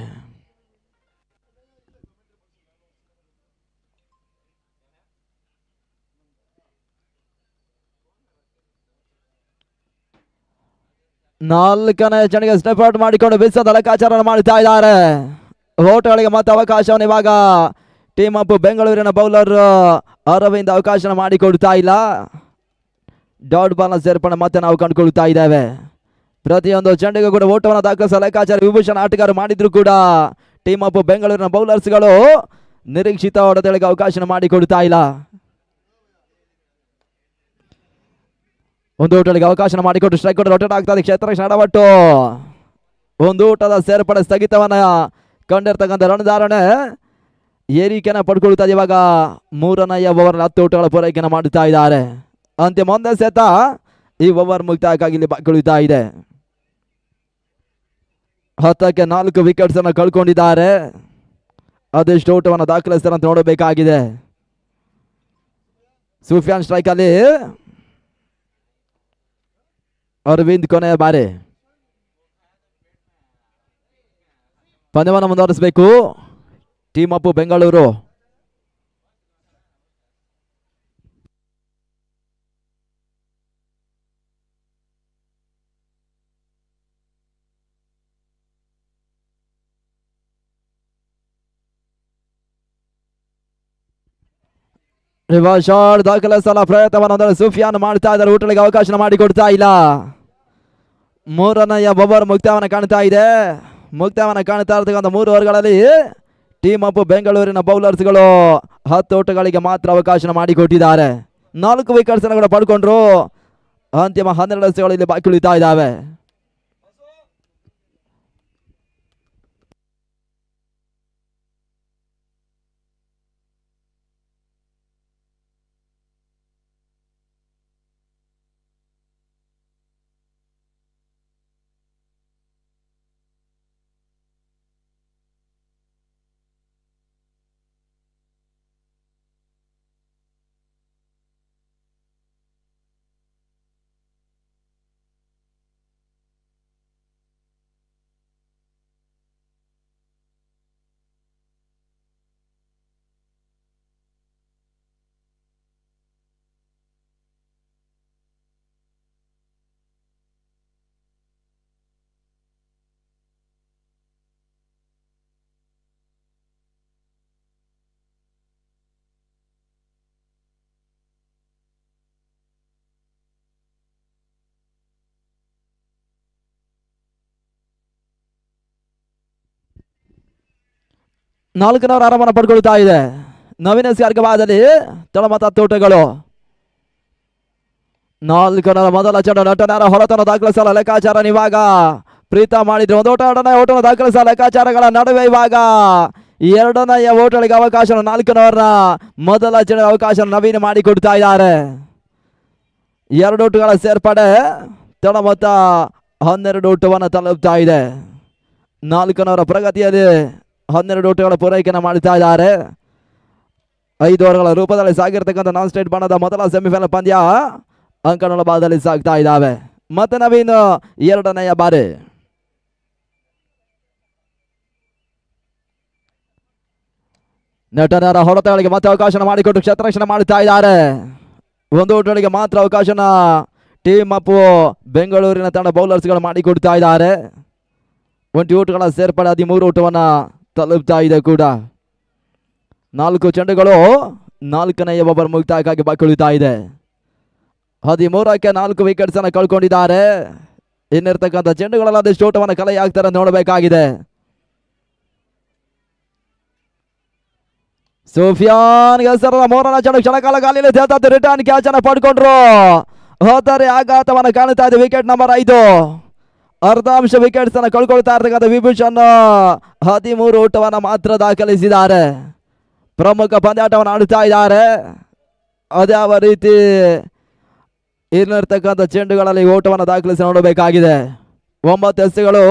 ನಾಲ್ಕನೇ ಚೆಂಡಿಗೆ ಸ್ಟೆಪ್ ಔಟ್ ಮಾಡಿಕೊಂಡು ಬಿಸದ ಲೆಕ್ಕಾಚಾರ ಮಾಡ್ತಾ ಇದ್ದಾರೆ. ಓಟಗಳಿಗೆ ಮತ್ತೆ ಅವಕಾಶವನ್ನು ಇವಾಗ ಟೀಮ್ ಅಪ್ ಬೆಂಗಳೂರಿನ ಬೌಲರ್ ಅರವಿಂದ್ ಅವಕಾಶ ಮಾಡಿಕೊಡ್ತಾ ಇಲ್ಲ. ಡಾಟ್ ಬಾಲ್ನ ಸೇರ್ಪಡೆ ಮತ್ತೆ ನಾವು ಕಂಡುಕೊಳ್ತಾ ಇದ್ದೇವೆ. ಪ್ರತಿಯೊಂದು ಚೆಂಡಿಗೂ ಕೂಡ ಓಟವನ್ನು ದಾಖಲಿಸುವ ಲೆಕ್ಕಾಚಾರ ವಿಭೂಷಣ್ ಆಟಗಾರ ಮಾಡಿದ್ರು ಕೂಡ ಟೀಮ್ ಅಪ್ ಬೆಂಗಳೂರಿನ ಬೌಲರ್ಸ್ಗಳು ನಿರೀಕ್ಷಿತ ಹೊಡೆತಗಳಿಗೆ ಅವಕಾಶ ಮಾಡಿಕೊಡ್ತಾ ಇಲ್ಲ. ಒಂದು ಊಟಗಳಿಗೆ ಅವಕಾಶ ಮಾಡಿಕೊಟ್ಟು ಸ್ಟ್ರೈಕ್ ಕೊಟ್ಟು ರೊಟೇಟ್ ಆಗ್ತಾ ಇದೆ ಕ್ಷೇತ್ರ ಎಡವಟ್ಟು. ಒಂದು ಊಟದ ಸೇರ್ಪಡೆ ಸ್ಥಗಿತವನ್ನ ಕಂಡಿರ್ತಕ್ಕಂಥ ರಣಧಾರಣೆ ಏರಿಕೆನ ಪಡ್ಕೊಳ್ತಾ ಇದೆ. ಇವಾಗ ಮೂರನೆಯ ಓವರ್ 10 ಊಟಗಳ ಪೂರೈಕೆನ ಮಾಡುತ್ತಾ ಇದ್ದಾರೆ. ಅಂತಿಮ ಒಂದೇ ಸೆತ ಈ ಓವರ್ ಮುಕ್ತಾಯಕ್ಕಾಗಿ ಇಲ್ಲಿ ಬಾಗಿಕೊಳ್ತಾ ಇದೆ. 10ಕ್ಕೆ 4 ವಿಕೆಟ್ಸ್ ಅನ್ನು ಕಳ್ಕೊಂಡಿದ್ದಾರೆ. ಅದೆಷ್ಟು ಊಟವನ್ನು ದಾಖಲಿಸ್ತಾರೆ ಅಂತ ನೋಡಬೇಕಾಗಿದೆ. ಸೂಫಿಯಾನ್ ಸ್ಟ್ರೈಕ್ ಅಲ್ಲಿ ಅರವಿಂದ್ ಕೊನೆಯ ಬಾರಿ ಪಂದ್ಯವನ್ನು ಮುಂದುವರಿಸಬೇಕು team up Bengaluru. Reverse shot ದಾಖಲಿಸಲ ಪ್ರಯತ್ನವನ್ನು ಸೂಫಿಯಾನ್ ಮಾಡ್ತಾ ಇದ್ದಾರೆ. ಊಟಗಳಿಗೆ ಅವಕಾಶ ಮಾಡಿಕೊಡ್ತಾ ಇಲ್ಲ. ಮೂರನೆಯ ಓವರ್ ಮುಕ್ತಾಯವನ್ನು ಕಾಣ್ತಾ ಇದೆ. ಮುಕ್ತಾಯವನ್ನು ಕಾಣ್ತಾ ಇರತಕ್ಕಂಥ 3 ಓವರ್ಗಳಲ್ಲಿ ಟೀಮ್ ಅಪ್ ಬೆಂಗಳೂರಿನ ಬೌಲರ್ಸ್ಗಳು 10 ಓಟಗಳಿಗೆ ಮಾತ್ರ ಅವಕಾಶ ಮಾಡಿಕೊಟ್ಟಿದ್ದಾರೆ. 4 ವಿಕೆಟ್ಸ್ ಅನ್ನು ಕೂಡ ಪಡ್ಕೊಂಡ್ರು. ಅಂತಿಮ 12 ಎಸೆಗಳು ಇಲ್ಲಿ ಬಾಕಿ ಉಳಿತಾ ಇದ್ದಾವೆ. ನಾಲ್ಕನವರ ಆರಾಮನ ಪಡ್ಕೊಳ್ತಾ ಇದೆ. ನವೀನ ಮಾರ್ಗವಾದಲ್ಲಿ ತಳಮತ ತೋಟಗಳು 4ರ ಮೊದಲ ಚೆಂಡು ನಟನಾರ ಹೊರತನ ದಾಖಲಿಸಲ ಲೆಕ್ಕಾಚಾರ ಇವಾಗ ಪ್ರೀತ ಮಾಡಿದ್ರು. ಒಂದು ಓಟವನ್ನು ದಾಖಲಿಸಲ ಲೆಕ್ಕಾಚಾರಗಳ ನಡುವೆ ಇವಾಗ 2ನೇ ಓಟಗಳಿಗೆ ಅವಕಾಶ 4ರ ಮೊದಲ ಚೆಂಡು ಅವಕಾಶ ನವೀನ ಮಾಡಿಕೊಡ್ತಾ ಇದ್ದಾರೆ. 2 ಓಟಗಳ ಸೇರ್ಪಡೆ ತಳಮತ 12 ಓಟವನ್ನು ತಲುಪ್ತಾ ಇದೆ. 4ರ ಪ್ರಗತಿಯಲ್ಲಿ 12 ಓಟಗಳ ಪೂರೈಕೆಯನ್ನು ಮಾಡ್ತಾ ಇದ್ದಾರೆ. 5 ಓವರ್ಗಳ ರೂಪದಲ್ಲಿ ಸಾಗಿರ್ತಕ್ಕಂಥ ನಾನ್ ಸ್ಟೇಟ್ ಬಣ್ಣದ ಮೊದಲ ಸೆಮಿಫೈನಲ್ ಪಂದ್ಯ ಅಂಕಣಗಳ ಭಾಗದಲ್ಲಿ ಸಾಗ್ತಾ ಇದ್ದಾವೆ. ಮತ್ತೆ ನವೀನ್ 2ನೇ ಬಾರಿ ನಟನರ ಹೊಡೆತಗಳಿಗೆ ಮತ್ತೆ ಅವಕಾಶ ಮಾಡಿಕೊಟ್ಟು ಕ್ಷೇತ್ರರಕ್ಷಣೆ ಮಾಡುತ್ತಾ ಇದ್ದಾರೆ. 1 ಓಟಗಳಿಗೆ ಮಾತ್ರ ಅವಕಾಶ ಟೀಮ್ ಅಪ್ ಬೆಂಗಳೂರಿನ ತಂಡ ಬೌಲರ್ಸ್ಗಳು ಮಾಡಿಕೊಡ್ತಾ ಇದ್ದಾರೆ. 20 ಓಟಗಳ ಸೇರ್ಪಡೆ 13 ಓಟವನ್ನ ತಲುಪ್ತಾ ಇದೆ ಕೂಡ. 4 ಚೆಂಡುಗಳು 4ನೇ ಓವರ್ ಮುಕ್ತಾಯಕ್ಕಾಗಿ ಬಾಕಿ ಇದೆ. 13ಕ್ಕೆ 4 ವಿಕೆಟ್ಸ್ ಅನ್ನು ಕಳ್ಕೊಂಡಿದ್ದಾರೆ. ಇನ್ನಿರ್ತಕ್ಕಂಥ ಚೆಂಡುಗಳಲ್ಲಿ ಅದೆಷ್ಟು ಓಟವನ್ನು ಕಲೆ ಆಗ್ತಾರೆ ನೋಡಬೇಕಾಗಿದೆ. ಸೂಫಿಯಾನ್ ಹೆಸರದ 3ನೇ ಚೆಂಡು ಕ್ಷಣಕಾಲ ಗಾಲಿಯಲ್ಲಿ ತೇಲ್ತಾ ರಿಟರ್ನ್ ಕ್ಯಾಚ್ ಅನ್ನು ಪಡ್ಕೊಂಡ್ರು. ಹೋದರೆ ಆಘಾತವನ್ನು ಕಾಣುತ್ತಾ ಇದೆ. ವಿಕೆಟ್ ನಂಬರ್ 5 ಅರ್ಧಾಂಶ ವಿಕೆಟ್ಸ್ ಅನ್ನು ಕಳ್ಕೊಳ್ತಾ ಇರ್ತಕ್ಕಂಥ ವಿಭೂಷಣ್ 13 ಓಟವನ್ನು ಮಾತ್ರ ದಾಖಲಿಸಿದ್ದಾರೆ. ಪ್ರಮುಖ ಪಂದ್ಯಾಟವನ್ನು ಆಡುತ್ತಾ ಇದ್ದಾರೆ. ಅದ್ಯಾವ ರೀತಿ ಇಲ್ಲಿರ್ತಕ್ಕಂಥ ಚೆಂಡುಗಳಲ್ಲಿ ಓಟವನ್ನು ದಾಖಲಿಸಿ ನೋಡಬೇಕಾಗಿದೆ. 9 ಎಸೆಗಳು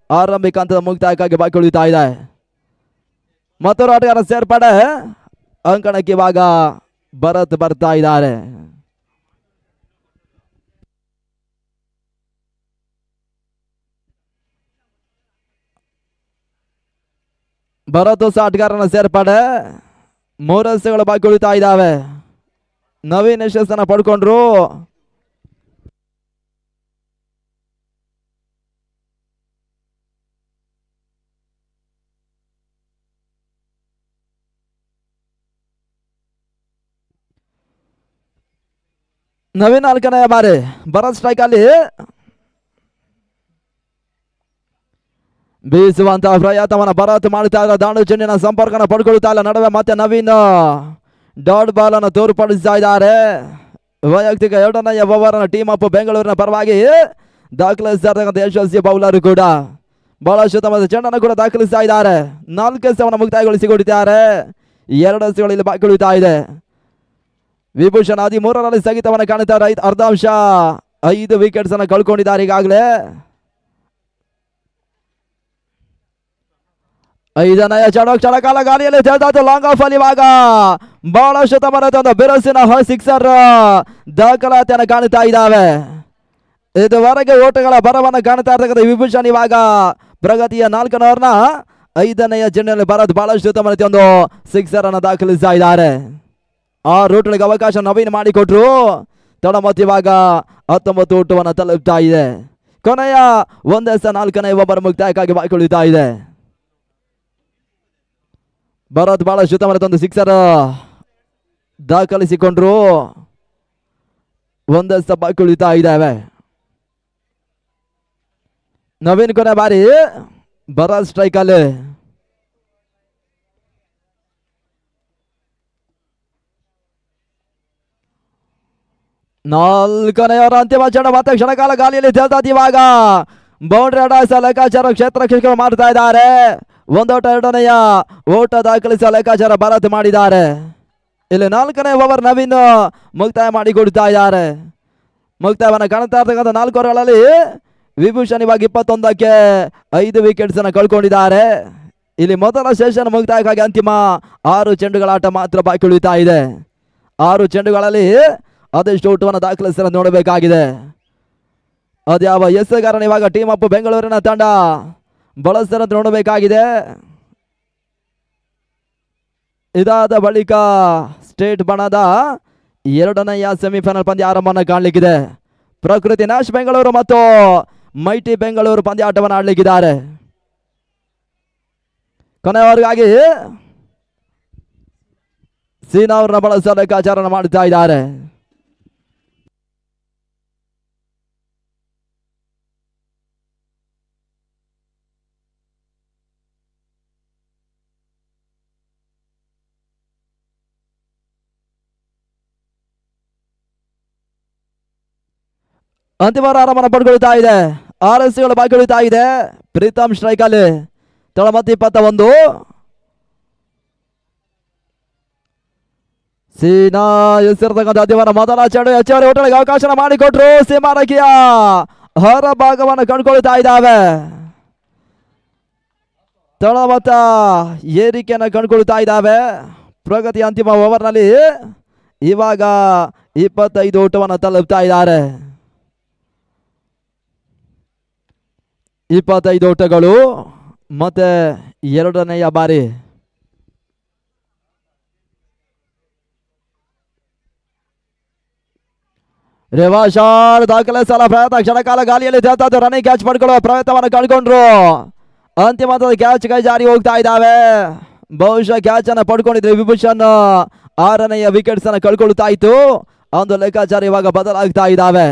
ಆರಂಭಿಕ ಹಂತದ ಮುಕ್ತಾಯಕ್ಕಾಗಿ ಬಾಕಿ ಉಳಿತಾ ಇದೆ. ಮತ್ತೊಂದು ಆಟಗಾರ ಸೇರ್ಪಡೆ ಅಂಕಣಕ್ಕೆ ಇವಾಗ ಭರತ್ ಬರ್ತಾ ಇದ್ದಾರೆ. ಭರತ್ ಆಟಗಾರನ ಸೇರ್ಪಡೆ 3 ಎಸೆಗಳು ಬಾಕಿ ಉಳಿತಾ ಇದ್ದಾವೆ. ನವೀನ್ ಯಶಸ್ಸನ್ನು ಪಡ್ಕೊಂಡ್ರು. ನವೀನ್ ನಾಲ್ಕನೆಯ ಬಾರಿ ಭರತ್ ಸ್ಟ್ರೈಕ್ ಅಲ್ಲಿ ಬೀಸುವಂತಹ ಪ್ರಯತ್ನವನ್ನ ಭರತ್ ಮಾಡುತ್ತಾ ಇದ್ದಾರೆ. ದಾಂಡು ಚೆಂಡಿನ ಸಂಪರ್ಕನ ಪಡ್ಕೊಳ್ತಾ ಇಲ್ಲ. ನಡುವೆ ಮತ್ತೆ ನವೀನ್ ಡಾಟ್ ಬಾಲ್ ಅನ್ನು ತೋರ್ಪಡಿಸ್ತಾ ಇದ್ದಾರೆ. ವೈಯಕ್ತಿಕ ಎರಡನೆಯ ಓವರ್ ಟೀಮ್ ಅಪ್ ಬೆಂಗಳೂರಿನ ಪರವಾಗಿ ದಾಖಲಿಸಿರ್ತಕ್ಕಂಥ ಯಶಸ್ವಿ ಬೌಲರ್ ಕೂಡ ಬಹಳಷ್ಟು ತಮ್ಮ ಚೆಂಡನ್ನು ಕೂಡ ದಾಖಲಿಸ್ತಾ ಇದ್ದಾರೆ. 4 ಎಸೆತವನ್ನು ಮುಕ್ತಾಯಗೊಳಿಸಿಕೊಟ್ಟಿದ್ದಾರೆ. 2 ಎಸೆತಗಳಲ್ಲಿ ಬಾಕಿ ಉಳಿತಾ ಇದೆ. ವಿಭೂಷಣ್ 13ರಲ್ಲಿ ಸ್ಥಗಿತವನ್ನು ಕಾಣುತ್ತಾರೆ. ಅರ್ಧಾಂಶ 5 ವಿಕೆಟ್ಸ್ ಅನ್ನು ಕಳ್ಕೊಂಡಿದ್ದಾರೆ ಈಗಾಗಲೇ. 5ನೇ ಕ್ಷಣಕಾಲ ಗಾಳಿಯಲ್ಲಿ ತೇಲ್ತಾಯಿತು. ಲಾಂಗ್ ಆಫ್ ಅಲ್ಲಿ ಇವಾಗ ಬಹಳಷ್ಟು ತಮ್ಮ ಬಿರುಸಿನ ಸಿಕ್ಸರ್ ದಾಖಲಾತಿಯನ್ನು ಕಾಣುತ್ತಾ ಇದ್ದಾವೆ. ಇದುವರೆಗೆ ಓಟಗಳ ಬರವನ್ನು ಕಾಣ್ತಾ ಇರ್ತಕ್ಕಂಥ ವಿಭೂಷಣ್ ಇವಾಗ ಪ್ರಗತಿಯ 4ನೇ ಓವರ್ನ 5ನೇ ಚೆಂಡಿನಲ್ಲಿ ಭರತ್ ಬಹಳಷ್ಟು ತಮ್ಮ ಒಂದು ಸಿಕ್ಸರ್ ಅನ್ನು ದಾಖಲಿಸ್ತಾ ಇದ್ದಾರೆ. ಆ ರೂಟ್ಗಳಿಗೆ ಅವಕಾಶ ನವೀನ್ ಮಾಡಿಕೊಟ್ರು. ತಡ ಮತ್ತು ಇವಾಗ 19 ಓಟವನ್ನು ತಲುಪ್ತಾ ಇದೆ. ಕೊನೆಯ 1-4ನೇ ಓವರ್ ಮುಕ್ತಾಯಕ್ಕಾಗಿ ಬಾಯ್ಕೊಳ್ತಾ ಇದೆ. ಭರತ್ ಬಹಳಷ್ಟು ತಮ್ಮ ಒಂದು ಸಿಕ್ಸರ್ ದಾಖಲಿಸಿಕೊಂಡ್ರು. 1 ಬಾಯ್ಕೊಳ್ತಾ ಇದ್ದಾವೆ. ನವೀನ್ ಕೊನೆ ಬಾರಿ ಭರತ್ ಸ್ಟ್ರೈಕ್ ಅಲ್ಲಿ ನಾಲ್ಕನೆಯವರ ಅಂತಿಮ ಚೆಂಡು ಮತ್ತೆ ಕ್ಷಣಕಾಲ ಗಾಳಿಯಲ್ಲಿ ತೇಲ್ತಾ ಇವಾಗ ಬೌಂಡ್ರಿ ಅಡಾಯಿಸ ಲೆಕ್ಕಾಚಾರ ಕ್ಷೇತ್ರ ಮಾಡ್ತಾ ಇದ್ದಾರೆ. 1 ಓಟ 2ನೇಯ ಓಟ ದಾಖಲಿಸುವ ಲೆಕ್ಕಾಚಾರ ಭರತ್ ಮಾಡಿದ್ದಾರೆ. ಇಲ್ಲಿ 4ನೇ ಓವರ್ ನವೀನ್ ಮುಕ್ತಾಯ ಮಾಡಿಕೊಡ್ತಾ ಇದ್ದಾರೆ. ಮುಕ್ತಾಯವನ್ನು ಕಾಣ್ತಾ ಇರ್ತಕ್ಕಂಥ 4 ಓವರ್ಗಳಲ್ಲಿ ವಿಭೂಷಣ್ ಇವಾಗ 21ಕ್ಕೆ 5 ವಿಕೆಟ್ಸ್ ಅನ್ನು ಕಳ್ಕೊಂಡಿದ್ದಾರೆ. ಇಲ್ಲಿ ಮೊದಲ ಸೆಷನ್ ಮುಕ್ತಾಯಕ್ಕಾಗಿ ಅಂತಿಮ 6 ಚೆಂಡುಗಳ ಆಟ ಮಾತ್ರ ಬಾಕಿ ಉಳಿತಾ ಇದೆ. 6 ಚೆಂಡುಗಳಲ್ಲಿ ಅದೆಷ್ಟು ಓಟವನ್ನು ದಾಖಲಿಸ ನೋಡಬೇಕಾಗಿದೆ. ಅದ್ಯಾವ ಎಸೆಗಾರನ ಇವಾಗ ಟೀಮ್ ಅಪ್ ಬೆಂಗಳೂರಿನ ತಂಡ ಬಳಸ್ತಾರ ನೋಡಬೇಕಾಗಿದೆ. ಇದಾದ ಬಳಿಕ ಸ್ಟೇಟ್ ಬಣದ 2ನೇಯ ಸೆಮಿಫೈನಲ್ ಪಂದ್ಯ ಆರಂಭವನ್ನು ಕಾಣಲಿಕ್ಕಿದೆ. ಪ್ರಕೃತಿ ನ್ಯಾಶ್ ಬೆಂಗಳೂರು ಮತ್ತು ಮೈಟಿ ಬೆಂಗಳೂರು ಪಂದ್ಯ ಆಟವನ್ನು ಆಡಲಿಕ್ಕಿದ್ದಾರೆ. ಕೊನೆಯವರೆಗಾಗಿ ಸೀನಾ ಅವ್ರನ್ನ ಬಳಸುವ ಲೆಕ್ಕಾಚಾರ ಮಾಡ್ತಾ ಇದ್ದಾರೆ. ಅಂತಿಮ ಆರಂಭವನ್ನು ಪಡ್ಕೊಳ್ತಾ ಇದೆ. 6 ಎಸೆಗಳು ಬಾಕಿ ಉಳಿತಾ ಇದೆ. ಪ್ರೀತಮ್ ಸ್ಟ್ರೈಕ್ ಅಲ್ಲಿ ತಳ ಮತ್ತೆ 21. ಸೀನಾ ಎಸೆರ್ತಕ್ಕಂಥ ಅಂತಿಮನ ಮೊದಲ ಚೆಂಡು ಹೆಚ್ಚುವರಿ ಓಟಗಳಿಗೆ ಅವಕಾಶ ಮಾಡಿಕೊಟ್ರು. ಸೀಮಾರಕಿಯ ಹೊರ ಭಾಗವನ್ನು ಕಂಡುಕೊಳ್ತಾ ಇದ್ದಾವೆ. ತಳಮತ್ತ ಏರಿಕೆಯನ್ನು ಕಂಡುಕೊಳ್ತಾ ಇದ್ದಾವೆ. ಪ್ರಗತಿ ಅಂತಿಮ ಓವರ್ನಲ್ಲಿ ಇವಾಗ 25 ಓಟವನ್ನು ತಲುಪ್ತಾ ಇದ್ದಾರೆ. 25 ಓಟಗಳು ಮತ್ತೆ 2ನೇಯ ಬಾರಿ ರೇವಾಶಾರ್ ದಾಖಲಿಸಲ ಪ್ರಯತ್ನ. ಕ್ಷಣಕಾಲ ಗಾಳಿಯಲ್ಲಿ ತೇಲ್ತಾ ರನ್ನಿಂಗ್ ಕ್ಯಾಚ್ ಪಡ್ಕೊಳ್ಳುವ ಪ್ರಯತ್ನವನ್ನು ಕಂಡುಕೊಂಡ್ರು. ಅಂತಿಮ ಕ್ಯಾಚ್ ಕೈ ಜಾರಿ ಹೋಗ್ತಾ ಇದ್ದಾವೆ. ಬಹುಶಃ ಕ್ಯಾಚ್ ಅನ್ನು ಪಡ್ಕೊಂಡಿದ್ರೆ ವಿಭೂಷಣ್ 6ನೇಯ ವಿಕೆಟ್ಸ್ ಅನ್ನು ಕಳ್ಕೊಳ್ತಾ ಇತ್ತು. ಒಂದು ಲೆಕ್ಕಾಚಾರ ಇವಾಗ ಬದಲಾಗ್ತಾ ಇದ್ದಾವೆ.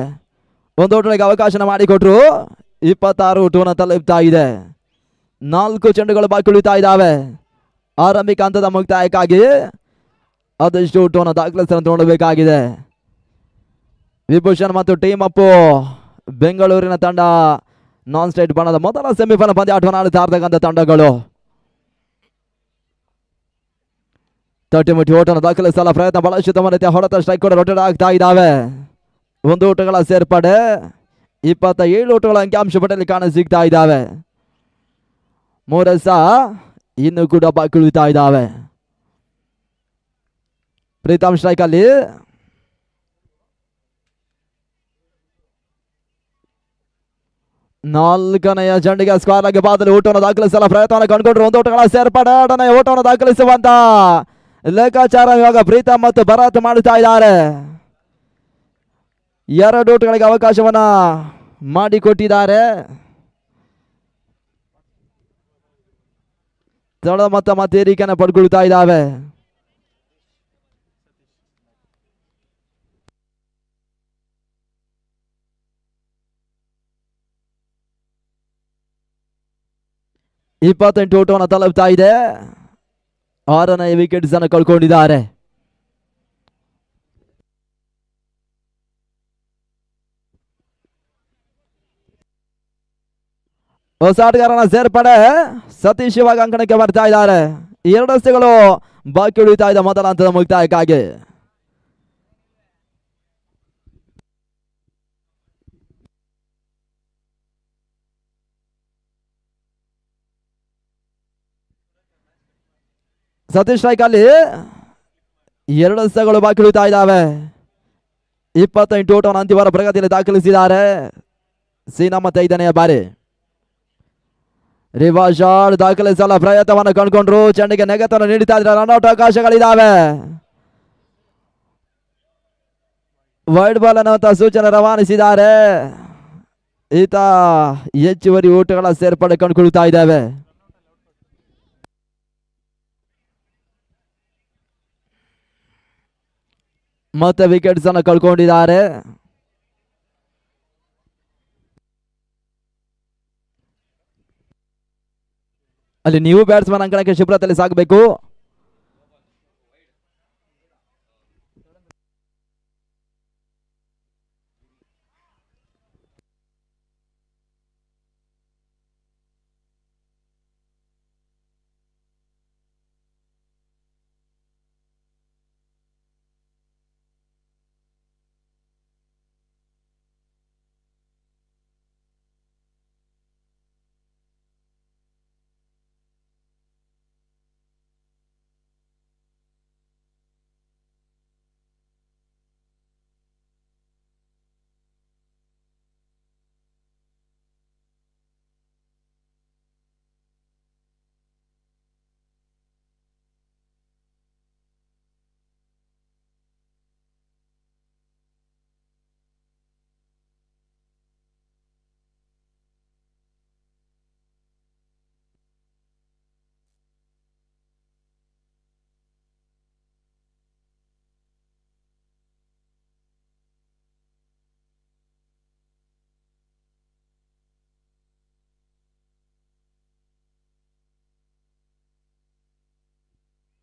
1 ಓಟಗಳಿಗೆ ಅವಕಾಶ ಮಾಡಿಕೊಟ್ರು. 26 ಓಟವನ್ನು ತಲುಪ್ತಾ ಇದೆ. 4 ಚೆಂಡುಗಳು ಬಾಕಿ ಉಳಿತಾ ಇದ್ದಾವೆ. ಆರಂಭಿಕ ಹಂತದ ಮುಕ್ತಾಯಕ್ಕಾಗಿ ಅದೆಷ್ಟು ಓಟವನ್ನು ದಾಖಲಿಸ ನೋಡಬೇಕಾಗಿದೆ. ವಿಭೂಷಣ್ ಮತ್ತು ಟೀಮ್ ಅಪ್ ಬೆಂಗಳೂರಿನ ತಂಡ ನಾನ್ ಸ್ಟೇಟ್ ಬಣದ ಮೊದಲ ಸೆಮಿಫೈನಲ್ ಪಂದ್ಯ ಆಟವನ್ನು ಆಡುತ್ತಾ ಇರ್ತಕ್ಕಂಥ ತಂಡಗಳು 30 ಮುಟ್ಟಿ ಓಟವನ್ನು ದಾಖಲಿಸಲ ಪ್ರಯತ್ನ. ಬಹಳಷ್ಟು ತಮ್ಮ ರೀತಿಯ ಹೊಡೆತ ಸ್ಟ್ರೈಕ್ ಕೂಡ ರೊಟೇಟ್ ಆಗ್ತಾ ಇದ್ದಾವೆ. 1 ಓಟಗಳ ಸೇರ್ಪಡೆ 27 ಓಟಗಳ ಅಂಕಿಅಂಶ ಪಟ್ಟಿಯಲ್ಲಿ ಕಾಣ ಸಿಗ್ತಾ ಇದ್ದಾವೆ. 3 ಎಸೆ ಇನ್ನು ಕೂಡ ಬಾಕಿ ಉಳಿತಾ ಇದ್ದಾವೆ. ಪ್ರೀತಮ್ ಸ್ಟ್ರೈಕ್ ಅಲ್ಲಿ ನಾಲ್ಕನೆಯ ಚೆಂಡಿಗೆ ಸ್ಕ್ವೇರ್ ಆಗಿ ಬಾದಲ್ಲಿ ಓಟವನ್ನು ದಾಖಲಿಸಲ ಪ್ರಯತ್ನವನ್ನು ಕಂಡುಕೊಂಡ್ರು. 1 ಓಟಗಳ ಸೇರ್ಪಡೆ 2ನೇ ಓಟವನ್ನು ದಾಖಲಿಸುವಂತ ಲೆಕ್ಕಾಚಾರ ಇವಾಗ ಪ್ರೀತಮ್ ಮತ್ತು ಭರತ್ ಮಾಡುತ್ತಾ ಇದ್ದಾರೆ. 2 ಓಟಗಳಿಗೆ ಅವಕಾಶವನ್ನ ಮಾಡಿಕೊಟ್ಟಿದ್ದಾರೆ. ತಳ ಮತ್ತೆ ಏರಿಕೆಯನ್ನು ಪಡ್ಕೊಳ್ತಾ ಇದ್ದಾವೆ. 28 ಓಟವನ್ನು ತಲುಪ್ತಾ ಇದೆ. 6ನೇ ವಿಕೆಟ್ಸ್ ಅನ್ನು ಕಳ್ಕೊಂಡಿದ್ದಾರೆ. ಹೊಸ ಆಟಗಾರನ ಸೇರ್ಪಡೆ ಸತೀಶ್ ಇವಾಗ ಅಂಕಣಕ್ಕೆ ಬರ್ತಾ ಇದ್ದಾರೆ. 2 ರಸ್ತೆಗಳು ಬಾಕಿ ಉಳಿತಾ ಇದೆ ಮೊದಲ ಹಂತದ ಮುಕ್ತಾಯಕ್ಕಾಗಿ. ಸತೀಶ್ ಸ್ಟ್ರೈಕ್ ಅಲ್ಲಿ 2 ರಸ್ತೆಗಳು ಬಾಕಿ ಉಳಿತಾ ಇದ್ದಾವೆ. 28 ಓಟವನ್ನು ಅಂತಿಮ ಪ್ರಗತಿಯಲ್ಲಿ ದಾಖಲಿಸಿದ್ದಾರೆ ಸೀನಾ ಮತ್ತೆ 5ನೇ ಬಾರಿ. ರಿವರ್ಸ್ ಶಾಟ್ ದಾಖಲಿಸಲು ಪ್ರಯತ್ನವನ್ನು ಕಂಡುಕೊಂಡ್ರು. ಚೆಂಡಿಗೆ ನೆಗೆತವನ್ನು ನೀಡುತ್ತಾ ಇದ್ದಾರೆ. ರನ್ಔಟ್ ಅವಕಾಶಗಳಿದ್ದಾವೆ. ವೈಡ್ ಬಾಲ್ ಅನ್ನುವಂತ ಸೂಚನೆ ರವಾನಿಸಿದ್ದಾರೆ. ಈತ ಹೆಚ್ಚುವರಿ ಓಟಗಳ ಸೇರ್ಪಡೆ ಕಂಡುಕೊಳ್ತಾ ಇದ್ದಾವೆ. ಮತ್ತೆ ವಿಕೆಟ್ಸ್ ಅನ್ನು ಕಳ್ಕೊಂಡಿದ್ದಾರೆ. ಅಲ್ಲಿ ನೀವು ಬ್ಯಾಟ್ಸ್ಮನ್ ಅಂಕಣಕ್ಕೆ ಶಿಬಿರದಲ್ಲಿ ಸಾಗಬೇಕು.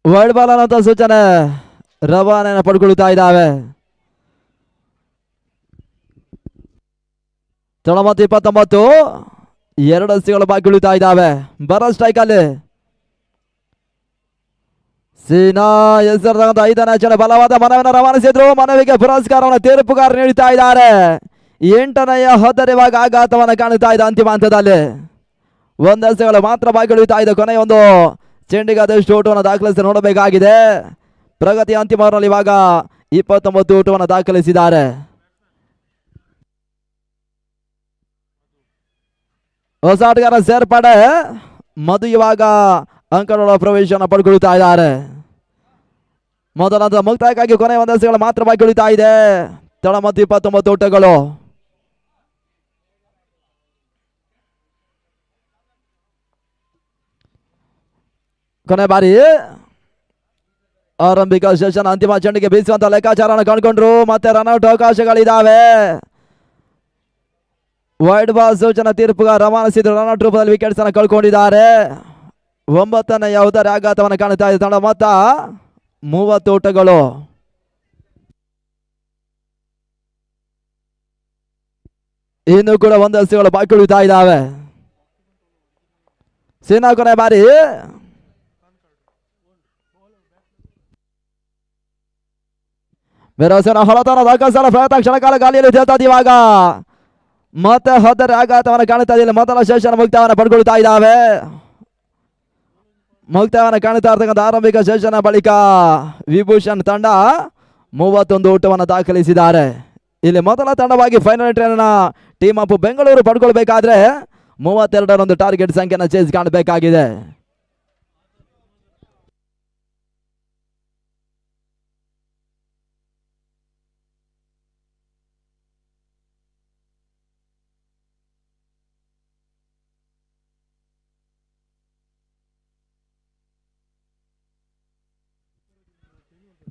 ವೈಡ್ ಬಾಲ್ ಅನ್ನುವಂತ ಸೂಚನೆ ರವಾನೆಯನ್ನು ಪಡ್ಕೊಳ್ತಾ ಇದ್ದಾವೆ. ಮತ್ತು 29 2 ರಸ್ತೆಗಳು ಬಾಕಿ ಉಳಿತಾ ಇದ್ದಾವೆ. ಬರ ಸ್ಟ್ರೈಕ್ ಅಲ್ಲಿ ಸೀನಾ ಹೆಸರದಂತ 5ನೇ ಜನ ಬಲವಾದ ಮನವಿಯನ್ನು ರವಾನಿಸಿದ್ರು. ಮನವಿಗೆ ಪುರಸ್ಕಾರವನ್ನು ತೀರ್ಪುಗಾರ ನೀಡುತ್ತಾ ಇದ್ದಾರೆ. 8ನೇ ಹದರಿವಾಗ ಆಘಾತವನ್ನು ಕಾಣುತ್ತಾ ಇದೆ. ಅಂತಿಮ ಹಂತದಲ್ಲಿ 1 ರಸ್ತೆಗಳು ಮಾತ್ರ ಬಾಕಿ ಉಳಿತಾ ಇದೆ. ಕೊನೆಯ ಒಂದು ಚೆಂಡಿಗೆ ಅದೆಷ್ಟು ಓಟವನ್ನು ದಾಖಲಿಸಿ ನೋಡಬೇಕಾಗಿದೆ. ಪ್ರಗತಿ ಅಂತಿಮ ಓವರ್ನಲ್ಲಿ ಇವಾಗ 29 ಓಟವನ್ನು ದಾಖಲಿಸಿದ್ದಾರೆ. ಹೊಸ ಆಟಗಾರ ಸೇರ್ಪಡೆ ಮಧು ಇವಾಗ ಅಂಕಣಗಳ ಪ್ರವೇಶವನ್ನು ಪಡ್ಕೊಳ್ತಾ ಇದ್ದಾರೆ. ಮೊದಲ ಹಂತದ ಮುಕ್ತಾಯಕ್ಕಾಗಿ ಕೊನೆಯ 1 ರಸ್ತೆಗಳು ಮಾತ್ರ ಬಾಕಿ ಉಳಿತಾ ಇದೆ. ತಳ ಮತ್ತು 29 ಓಟಗಳು. ಕೊನೆ ಬಾರಿ ಆರಂಭಿಕ ಸೆಷನ್ ಅಂತಿಮ ಚೆಂಡಿಗೆ ಬೀಸುವಂತ ಲೆಕ್ಕಾಚಾರವನ್ನು ಕಂಡುಕೊಂಡ್ರು. ಮತ್ತೆ ರನ್ಔಟ್ ಅವಕಾಶಗಳಿದ್ದಾವೆ. ವೈಡ್ ಬಾಲ್ ಸೂಚನಾ ತೀರ್ಪುಗಾರ ರವಾನಿಸಿದ್ರು. ರನ್ಔಟ್ ರೂಪದಲ್ಲಿ ವಿಕೆಟ್ಸ್ ಅನ್ನು ಕಳ್ಕೊಂಡಿದ್ದಾರೆ. 9ನೇ ಯಾವುದಾರಿ ಆಘಾತವನ್ನು ಕಾಣುತ್ತಾ ಇದೆ ತಂಡ. ಮೊತ್ತ 30 ಓಟಗಳು. ಇನ್ನು ಕೂಡ 1 ರಸ್ತೆಗಳು ಬಾಕಿ ಉಳಿತಾ ಇದ್ದಾವೆ. ಸೀನಾ ಕೊನೆ ಬಾರಿ ಬೇರವಸನ ಹೊಳತನ ದಾಖಲಿಸಲು ಪ್ರಯತ್ನ ಕ್ಷಣಕಾಲ ಗಾಳಿಯಲ್ಲಿ ತೇಲ್ತಾ ಇವಾಗ ಮತ್ತೆ 10ರ ಆಘಾತವನ್ನು ಕಾಣುತ್ತಾ ಇದೆ. ಮೊದಲ ಸೆಷನ್ ಮುಕ್ತಾಯವನ್ನು ಪಡ್ಕೊಳ್ತಾ ಇದ್ದಾವೆ. ಮುಕ್ತಾಯವನ್ನು ಕಾಣುತ್ತಾ ಇರ್ತಕ್ಕಂಥ ಆರಂಭಿಕ ಸೆಷನ್ ಬಳಿಕ ವಿಭೂಷಣ್ ತಂಡ 31 ಓಟವನ್ನು ದಾಖಲಿಸಿದ್ದಾರೆ. ಇಲ್ಲಿ ಮೊದಲ ತಂಡವಾಗಿ ಫೈನಲ್ ಎಂಟ್ರಿಯನ್ನು ಟೀಮ್ ಆಫ್ ಬೆಂಗಳೂರು ಪಡ್ಕೊಳ್ಬೇಕಾದ್ರೆ 32 ಒಂದು ಟಾರ್ಗೆಟ್ ಸಂಖ್ಯೆಯನ್ನು ಚೇಸ್ ಕಾಣಬೇಕಾಗಿದೆ.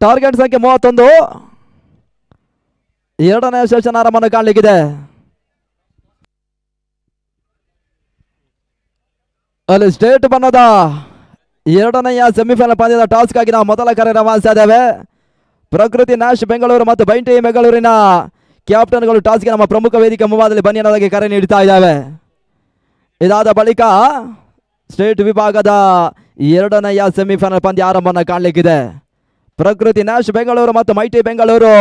ಟಾರ್ಗೆಟ್ ಸಂಖ್ಯೆ 31. 2ನೇ ಸೆಷನ್ ಆರಂಭವನ್ನು ಕಾಣಲಿಕ್ಕಿದೆ. ಅಲ್ಲಿ ಸ್ಟೇಟ್ ಬಣ್ಣದ ಎರಡನೆಯ ಸೆಮಿಫೈನಲ್ ಪಂದ್ಯದ ಟಾಸ್ಕ್ಗಾಗಿ ನಾವು ಮೊದಲ ಕರೆ ರವಾನಿಸ್ತಾ ಇದ್ದೇವೆ. ಪ್ರಕೃತಿ ನ್ಯಾಶ್ ಬೆಂಗಳೂರು ಮತ್ತು ಬೈಂಟಿ ಬೆಂಗಳೂರಿನ ಕ್ಯಾಪ್ಟನ್ಗಳು ಟಾಸ್ಗೆ ನಮ್ಮ ಪ್ರಮುಖ ವೇದಿಕೆ ಮುಂಭಾಗದಲ್ಲಿ ಬನ್ನಿ ಅನ್ನೋದಕ್ಕೆ ಕರೆ ನೀಡ್ತಾ ಇದ್ದಾವೆ. ಇದಾದ ಬಳಿಕ ಸ್ಟೇಟ್ ವಿಭಾಗದ ಎರಡನೆಯ ಸೆಮಿಫೈನಲ್ ಪಂದ್ಯ ಆರಂಭವನ್ನು ಕಾಣಲಿಕ್ಕಿದೆ. ಪ್ರಕೃತಿ ನ್ಯಾಶ್ ಬೆಂಗಳೂರು ಮತ್ತು ಮೈಟಿ ಬೆಂಗಳೂರು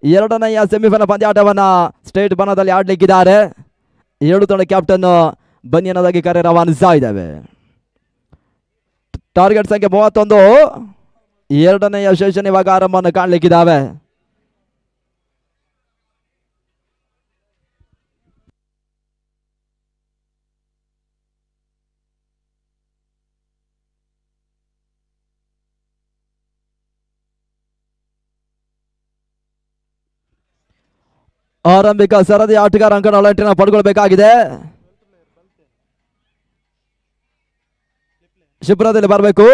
ಎರಡನೆಯ ಸೆಮಿಫೈನಲ್ ಪಂದ್ಯಾಟವನ್ನು ಸ್ಟೇಟ್ ಬಣ್ಣದಲ್ಲಿ ಆಡಲಿಕ್ಕಿದ್ದಾರೆ. ಎರಡು ತಂಡ ಕ್ಯಾಪ್ಟನ್ ಬನ್ನಿ ಅನ್ನೋದಾಗಿ ಕರೆ ರವಾನಿಸ್ತಾ ಇದ್ದಾವೆ. ಟಾರ್ಗೆಟ್ ಸಂಖ್ಯೆ 31 ಎರಡನೆಯ ಸೆಷನ್ ಇವಾಗ ಆರಂಭವನ್ನು ಕಾಣಲಿಕ್ಕಿದ್ದಾವೆ. ಆರಂಭಿಕ ಸರದಿ ಆಟಗಾರ ಅಂಕಣ ಎಂಟ್ರಿನ ಪಡ್ಕೊಳ್ಬೇಕಾಗಿದೆ. ಶಿಬಿರದಲ್ಲಿ ಬರಬೇಕು.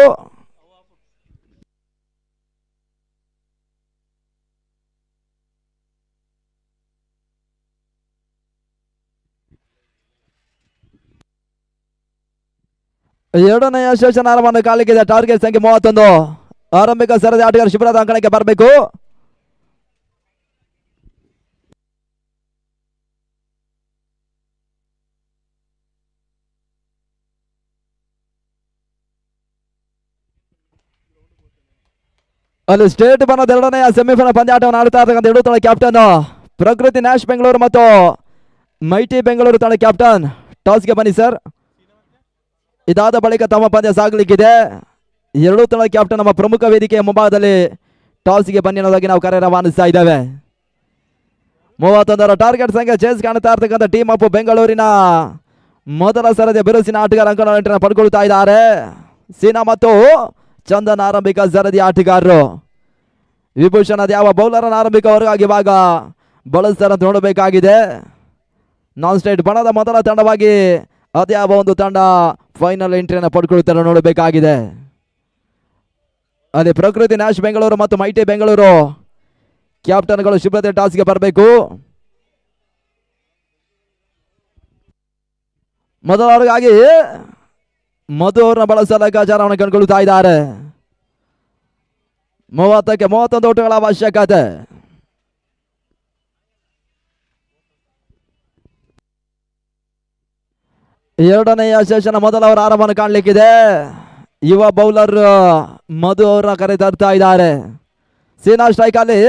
ಎರಡನೆಯ ಸೆಷನ್ ಆರಂಭವನ್ನು ಕಾಣಲಿಕ್ಕಿದೆ. ಟಾರ್ಗೆಟ್ ಸಂಖ್ಯೆ 31 ಆರಂಭಿಕ ಸರದಿ ಆಟಗಾರ ಶಿಬಿರದ ಅಂಕಣಕ್ಕೆ ಬರಬೇಕು. ಅಲ್ಲಿ ಸ್ಟೇಟ್ ಬನ್ನದ ಎರಡನೆಯ ಸೆಮಿಫೈನಲ್ ಪಂದ್ಯಾಟವನ್ನು ಆಡುತ್ತಾ ಇರ್ತಕ್ಕಂಥ ಎರಡು ತಂಡ ಕ್ಯಾಪ್ಟನ್ ಪ್ರಕೃತಿ ನ್ಯಾಶ್ ಬೆಂಗಳೂರು ಮತ್ತು ಮೈಟಿ ಬೆಂಗಳೂರು ತಂಡ ಕ್ಯಾಪ್ಟನ್ ಟಾಸ್ಗೆ ಬನ್ನಿ ಸರ್. ಇದಾದ ಬಳಿಕ ತಮ್ಮ ಪಂದ್ಯ ಸಾಗಲಿಕ್ಕಿದೆ. ಎರಡೂ ತಂಡ ಕ್ಯಾಪ್ಟನ್ ನಮ್ಮ ಪ್ರಮುಖ ವೇದಿಕೆಯ ಮುಂಭಾಗದಲ್ಲಿ ಟಾಸ್ಗೆ ಬನ್ನಿ ಅನ್ನೋದಾಗಿ ನಾವು ಕರೆ ರವಾನಿಸ್ತಾ ಇದ್ದೇವೆ. 31ರ ಟಾರ್ಗೆಟ್ ಸಂಖ್ಯೆ ಚೇಸ್ ಕಾಣುತ್ತಾ ಇರ್ತಕ್ಕಂಥ ಟೀಮ್ ಅಪ್ ಬೆಂಗಳೂರಿನ ಮೊದಲ ಸರದಿ ಬಿರುಸಿನ ಆಟಗಾರ ಅಂಕಣ ಎಂಟ್ರಿನ ಪಡ್ಕೊಳ್ತಾ ಇದ್ದಾರೆ. ಸೀನಾ ಮತ್ತು ಚಂದನ್ ಆರಂಭಿಕ ಸರದಿ ಆಟಗಾರರು. ವಿಭೂಷಣ್ ಅದು ಯಾವ ಬೌಲರ್ ಆರಂಭಿಕ ವರ್ಗಾಗಿ ಇವಾಗ ಬಳಸ್ತಾರ ನೋಡಬೇಕಾಗಿದೆ. ನಾನ್ ಸ್ಟೇಟ್ ಬಣದ ಮೊದಲ ತಂಡವಾಗಿ ಅದ್ಯಾವ ಒಂದು ತಂಡ ಫೈನಲ್ ಎಂಟ್ರಿಯನ್ನು ಪಡ್ಕೊಳ್ತಾರೆ ನೋಡಬೇಕಾಗಿದೆ. ಅಲ್ಲಿ ಪ್ರಕೃತಿ ನ್ಯಾಶ್ ಬೆಂಗಳೂರು ಮತ್ತು ಮೈಟಿ ಬೆಂಗಳೂರು ಕ್ಯಾಪ್ಟನ್ಗಳು ಶಿಬಿರದ ಟಾಸ್ಗೆ ಬರಬೇಕು. ಮೊದಲವರಿಗಾಗಿ ಮಧು ಅವರನ್ನ ಬಳಸುವ ಲೆಕ್ಕಾಚಾರವನ್ನು ಕಂಡುಕೊಳ್ತಾ ಇದ್ದಾರೆ. 30ಕ್ಕೆ 31 ಓಟಗಳ ಅವಶ್ಯಕತೆ. ಎರಡನೆಯ ಸೆಷನ್ ಮೊದಲವರ ಆರಂಭವನ್ನು ಕಾಣಲಿಕ್ಕಿದೆ. ಯುವ ಬೌಲರ್ ಮಧು ಅವರನ್ನ ಕರೆ ತರ್ತಾ ಇದ್ದಾರೆ. ಸೀನಾ ಸ್ಟ್ರೈಕ್ ಅಲ್ಲಿ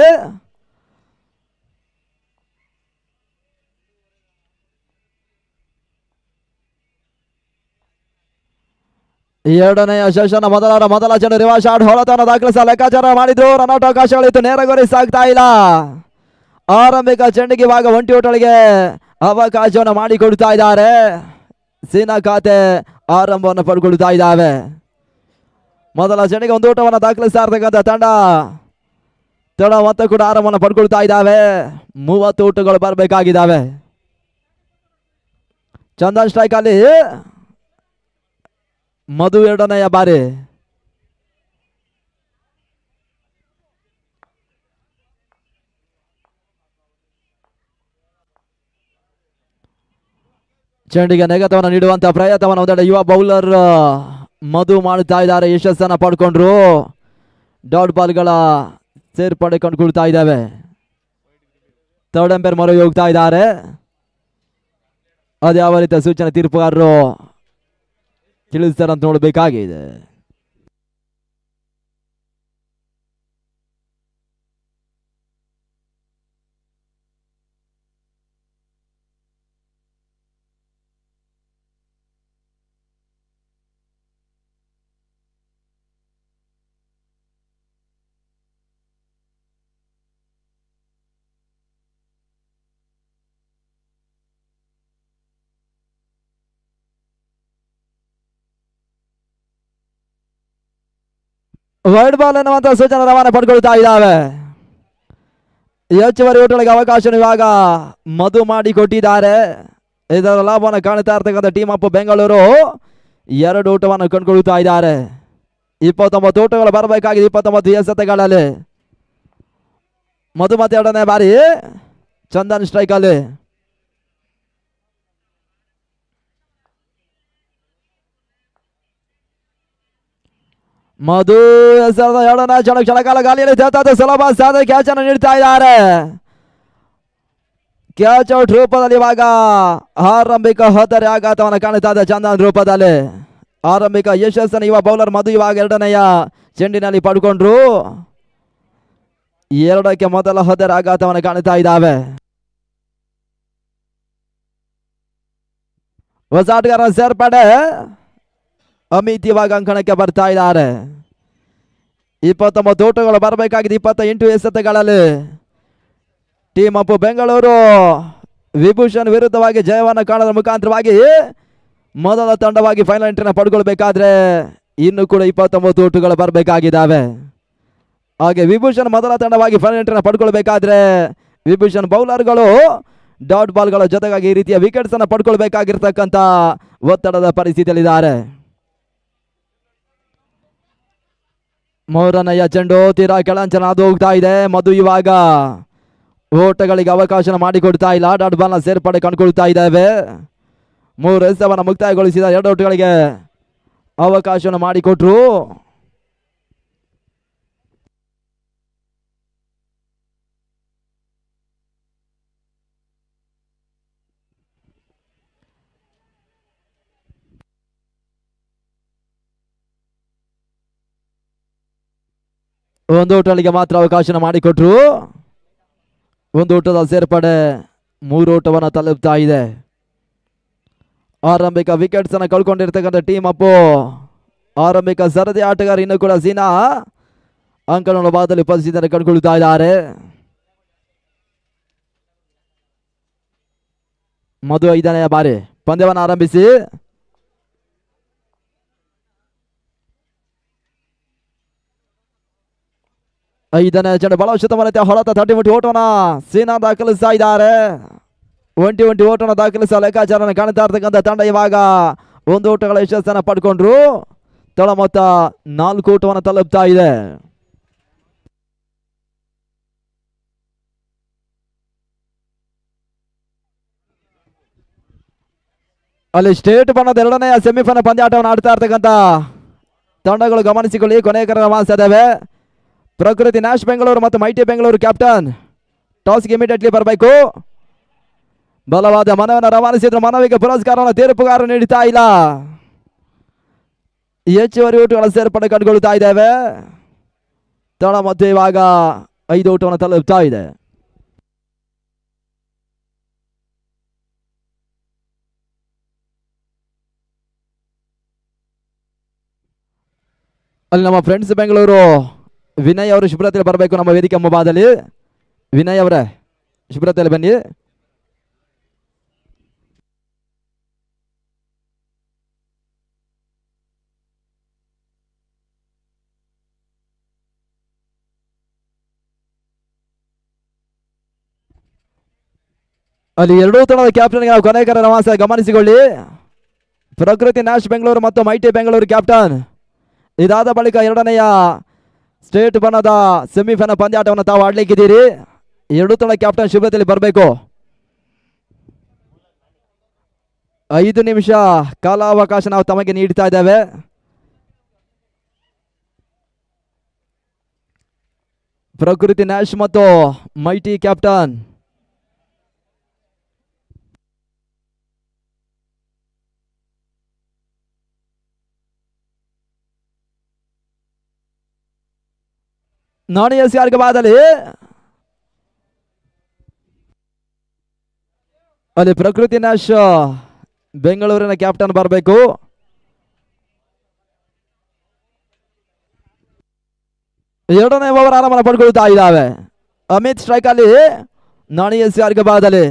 ಎರಡನೆಯ ಸೆಷನ್ ಮೊದಲ ಚೆಂಡು ರಿವರ್ಸ್ ಶಾಟ್ ಹೊಳತನ್ನು ದಾಖಲಿಸುವ ಲೆಕ್ಕಾಚಾರ ಮಾಡಿದ್ರು. ರನ್ಔಟ್ ಅವಕಾಶಗಳಿತ್ತು. ನೇರ ಗುರಿ ಸಾಗ್ತಾ ಇಲ್ಲ. ಆರಂಭಿಕ ಚೆಂಡಿಗೆ ಇವಾಗ ಒಂಟಿ ಓಟಗಳಿಗೆ ಅವಕಾಶವನ್ನು ಮಾಡಿಕೊಡ್ತಾ ಇದ್ದಾರೆ. ಸೀನಾ ಖಾತೆ ಆರಂಭವನ್ನು ಪಡ್ಕೊಳ್ತಾ ಇದ್ದಾವೆ. ಮೊದಲ ಚೆಂಡಿಗೆ ಒಂದು ಊಟವನ್ನು ದಾಖಲಿಸ್ತಾ ಇರ್ತಕ್ಕಂಥ ತಂಡ ಮತ್ತೆ ಕೂಡ ಆರಂಭವನ್ನು ಪಡ್ಕೊಳ್ತಾ ಇದ್ದಾವೆ. 30 ಊಟಗಳು ಬರಬೇಕಾಗಿದ್ದಾವೆ. ಚಂದನ್ ಸ್ಟ್ರೈಕ್ ಅಲ್ಲಿ ಮಧು ಎರಡನೆಯ ಬಾರಿ. ಚೆಂಡಿಗೆ ನೆಗೆತವನ್ನು ನೀಡುವಂತಹ ಪ್ರಯತ್ನವನ್ನು ಒಂದೆಡೆ ಯುವ ಬೌಲರ್ ಮಧು ಮಾಡುತ್ತಾ ಇದ್ದಾರೆ. ಯಶಸ್ಸನ್ನು ಪಡ್ಕೊಂಡ್ರು. ಡಾಟ್ ಬಾಲ್ಗಳ ಸೇರ್ಪಡೆ ಕಂಡುಕೊಳ್ತಾ ಇದ್ದಾವೆ. ಥರ್ಡ್ ಅಂಪೈರ್ ಮೊರೆ ಹೋಗ್ತಾ ಇದ್ದಾರೆ. ಅದ್ಯಾವ ರೀತಿಯ ಸೂಚನೆ ತೀರ್ಪುಗಾರರು ತಿಳಿಸ್ತಾರೆ ಅಂತ ನೋಡಬೇಕಾಗಿದೆ. ವೈಡ್ ಬಾಲ್ ಎನ್ನುವಂತ ಸೂಚನೆ ರವಾನೆ ಪಡ್ಕೊಳ್ತಾ ಇದ್ದಾವೆ. ಹೆಚ್ಚುವರಿ ಓಟಗಳಿಗೆ ಅವಕಾಶ ಇವಾಗ ಮಧು ಮಾಡಿ ಕೊಟ್ಟಿದ್ದಾರೆ. ಇದರ ಲಾಭವನ್ನು ಕಾಣ್ತಾ ಇರ್ತಕ್ಕಂಥ ಟೀಮ್ ಅಪ್ ಬೆಂಗಳೂರು 2 ಊಟವನ್ನು ಕಂಡುಕೊಳ್ತಾ ಇದ್ದಾರೆ. 29 ಊಟಗಳು ಬರಬೇಕಾಗಿದೆ. 29 ಎಸೆತಗಳಲ್ಲಿ ಮಧು ಮತ್ತೆ ಎರಡನೇ ಬಾರಿ ಚಂದನ್ ಸ್ಟ್ರೈಕ್ ಅಲ್ಲಿ. ಮಧು ಹೆಸರದ ಎರಡನೇ ಕ್ಷಣಕಾಲ ಗಾಲಿಯಲ್ಲಿ ತೇತಾದ ಸುಲಭ ಸಾಧನೆ ಕ್ಯಾಚ್ ಅನ್ನು ನೀಡ್ತಾ ಇದ್ದಾರೆ. ಕ್ಯಾಚ್ ಔಟ್ ರೂಪದಲ್ಲಿ ಇವಾಗ ಆರಂಭಿಕ ಹೊತ್ತರೆ ಆಘಾತವನ್ನು ಕಾಣುತ್ತಾ ಇದೆ ಚಂದನ್ ರೂಪದಲ್ಲಿ. ಆರಂಭಿಕ ಯಶಸ್ಸನ್ನು ಯುವ ಬೌಲರ್ ಮಧು ಇವಾಗ ಎರಡನೆಯ ಚೆಂಡಿನಲ್ಲಿ ಪಡ್ಕೊಂಡ್ರು. ಎರಡಕ್ಕೆ ಮೊದಲ ಹೊತ್ತರೆ ಆಘಾತವನ್ನು ಕಾಣುತ್ತಾ ಇದ್ದಾವೆ. ಹೊಸ ಆಟಗಾರರ ಸೇರ್ಪಡೆ ಅಮಿತ್ ಇವಾಗ ಅಂಕಣಕ್ಕೆ ಬರ್ತಾ ಇದ್ದಾರೆ. 29 ಓಟಗಳು ಬರಬೇಕಾಗಿದೆ 28 ಎಸೆತಗಳಲ್ಲಿ. ಟೀಮ್ ಅಪ್ ಬೆಂಗಳೂರು ವಿಭೂಷಣ್ ವಿರುದ್ಧವಾಗಿ ಜಯವನ್ನು ಕಾಣೋದ್ರ ಮುಖಾಂತರವಾಗಿ ಮೊದಲ ತಂಡವಾಗಿ ಫೈನಲ್ ಎಂಟ್ರಿನ ಪಡ್ಕೊಳ್ಬೇಕಾದ್ರೆ ಇನ್ನು ಕೂಡ 29 ಓಟಗಳು ಬರಬೇಕಾಗಿದ್ದಾವೆ. ಹಾಗೆ ವಿಭೂಷಣ್ ಮೊದಲ ತಂಡವಾಗಿ ಫೈನಲ್ ಎಂಟ್ರಿನ ಪಡ್ಕೊಳ್ಬೇಕಾದ್ರೆ ವಿಭೂಷಣ್ ಬೌಲರ್ಗಳು ಡಾಟ್ ಬಾಲ್ಗಳ ಜೊತೆಗಾಗಿ ಈ ರೀತಿಯ ವಿಕೆಟ್ಸ್ ಅನ್ನು ಪಡ್ಕೊಳ್ಬೇಕಾಗಿರ್ತಕ್ಕಂಥ ಒತ್ತಡದ ಪರಿಸ್ಥಿತಿಯಲ್ಲಿದ್ದಾರೆ. ಮೂರನೆಯ ಚೆಂಡು ತೀರಾ ಕೆಳಂಚನ ಅದು ಹೋಗ್ತಾ ಇದೆ. ಮಧು ಇವಾಗ ಓಟಗಳಿಗೆ ಅವಕಾಶ ಮಾಡಿಕೊಡ್ತಾ ಇಲ್ಲ. ಡಾಟ್ ಬಾಲ್ನ ಸೇರ್ಪಡೆ ಕಂಡುಕೊಳ್ತಾ ಇದ್ದೇವೆ. 3 ಎಸೆತವನ್ನು ಮುಕ್ತಾಯಗೊಳಿಸಿದ 2 ಓಟಗಳಿಗೆ ಅವಕಾಶವನ್ನು ಮಾಡಿಕೊಟ್ರು. ಒಂದು ಓಟಗಳಿಗೆ ಮಾತ್ರ ಅವಕಾಶ ಮಾಡಿಕೊಟ್ರು. ಒಂದು ಓಟದ ಸೇರ್ಪಡೆ 3 ಓಟವನ್ನು ತಲುಪ್ತಾ ಇದೆ. ಆರಂಭಿಕ ವಿಕೆಟ್ಸ್ ಅನ್ನು ಕಳ್ಕೊಂಡಿರ್ತಕ್ಕಂಥ ಟೀಮ್ ಅಪ್ಪು ಆರಂಭಿಕ ಸರದಿ ಆಟಗಾರ ಇನ್ನು ಕೂಡ ಸೀನಾ ಅಂಕಣ ಭಾಗದಲ್ಲಿ ಪರಿಸ್ಥಿತಿಯನ್ನು ಕಂಡುಕೊಳ್ತಾ ಇದ್ದಾರೆ. ಮಧು 5ನೇ ಬಾರಿ ಪಂದ್ಯವನ್ನು ಆರಂಭಿಸಿ ಐದನೇ ಚೆಂಡು ಬಹಳ ಶತಮಾನತೆ ಹೊರತ 30 ಓಟವನ್ನು ಸೀನಾ ದಾಖಲಿಸ್ತಾ ಇದ್ದಾರೆ. 20 ಓಟವನ್ನು ದಾಖಲಿಸುವ ಲೆಕ್ಕಾಚಾರವನ್ನು ಕಾಣ್ತಾ ಇರ್ತಕ್ಕಂಥ ತಂಡ ಇವಾಗ 1 ಓಟಗಳ ಯಶಸ್ಸನ್ನು ಪಡ್ಕೊಂಡ್ರು. ತಳ ಮೊತ್ತ 4 ಓಟವನ್ನು ತಲುಪ್ತಾ ಇದೆ. ಅಲ್ಲಿ ಸ್ಟೇಟ್ ಬಣ್ಣದ 2ನೇ ಸೆಮಿಫೈನಲ್ ಪಂದ್ಯಾಟವನ್ನು ಆಡ್ತಾ ಇರ್ತಕ್ಕಂಥ ತಂಡಗಳು ಗಮನಿಸಿಕೊಳ್ಳಿ. ಕೊನೆಯ ಮಾಸಿದ್ದೇವೆ. ಪ್ರಕೃತಿ ನ್ಯಾಶ್ ಬೆಂಗಳೂರು ಮತ್ತು ಮೈಟಿ ಬೆಂಗಳೂರು ಕ್ಯಾಪ್ಟನ್ ಟಾಸ್ಗೆ ಇಮಿಡಿಯೇಟ್ಲಿ ಬರಬೇಕು. ಬಲವಾದ ಮನವನ್ನು ರವಾನಿಸಿದ್ರು. ಮನವಿಗೆ ಪುರಸ್ಕಾರವನ್ನು ತೀರ್ಪುಗಾರ ನೀಡುತ್ತಾ ಇಲ್ಲ. ಹೆಚ್ಚುವರಿ ಓಟಗಳ ಸೇರ್ಪಡೆ ಕಂಡುಕೊಳ್ತಾ ಇದ್ದೇವೆ. ತಳ ಮತ್ತು ಇವಾಗ 5 ಓಟವನ್ನು ತಲುಪ್ತಾ ಇದೆ. ಅಲ್ಲಿ ನಮ್ಮ ಫ್ರೆಂಡ್ಸ್ ಬೆಂಗಳೂರು ವಿನಯ್ ಅವರು ಶುಭ್ರತೆಯಲ್ಲಿ ಬರಬೇಕು ನಮ್ಮ ವೇದಿಕೆ ಮುಂಭಾಗದಲ್ಲಿ. ವಿನಯ್ ಅವರೇ ಶುಭ್ರತೆಯಲ್ಲಿ ಬನ್ನಿ. ಅಲ್ಲಿ 2 ತಂಡದ ಕ್ಯಾಪ್ಟನ್ಗೆ ನಾವು ಕೊನೆಯ ರವಾಸ ಗಮನಿಸಿಕೊಳ್ಳಿ. ಪ್ರಕೃತಿ ನ್ಯಾಶ್ ಬೆಂಗಳೂರು ಮತ್ತು ಮೈಟಿ ಬೆಂಗಳೂರು ಕ್ಯಾಪ್ಟನ್. ಇದಾದ ಬಳಿಕ 2ನೇಯ ಸ್ಟೇಟ್ ಬಣ್ಣದ ಸೆಮಿಫೈನಲ್ ಪಂದ್ಯಾಟವನ್ನು ತಾವು ಆಡ್ಲಿಕ್ಕಿದ್ದೀರಿ. 2 ತಂಡ ಕ್ಯಾಪ್ಟನ್ ಶುಭತೆಯಲ್ಲಿ ಬರಬೇಕು. 5 ನಿಮಿಷ ಕಾಲಾವಕಾಶ ನಾವು ತಮಗೆ ನೀಡ್ತಾ ಇದ್ದೇವೆ. ಪ್ರಕೃತಿ ನ್ಯಾಶ್ ಮತ್ತು ಮೈಟಿ ಕ್ಯಾಪ್ಟನ್ ನಾಣಿ ಎಸ್ ಭಾಗದಲ್ಲಿ ಅಲ್ಲಿ ಪ್ರಕೃತಿ ನ್ಯಾಶ್ ಬೆಂಗಳೂರಿನ ಕ್ಯಾಪ್ಟನ್ ಬರಬೇಕು. ಎರಡನೇ ಓವರ್ ಆರಂಭ ಪಡ್ಕೊಳ್ತಾ ಇದ್ದಾವೆ. ಅಮಿತ್ ಸ್ಟ್ರೈಕ್ ಅಲ್ಲಿ ನಾಣಿ ಎಸ್ ಭಾಗದಲ್ಲಿ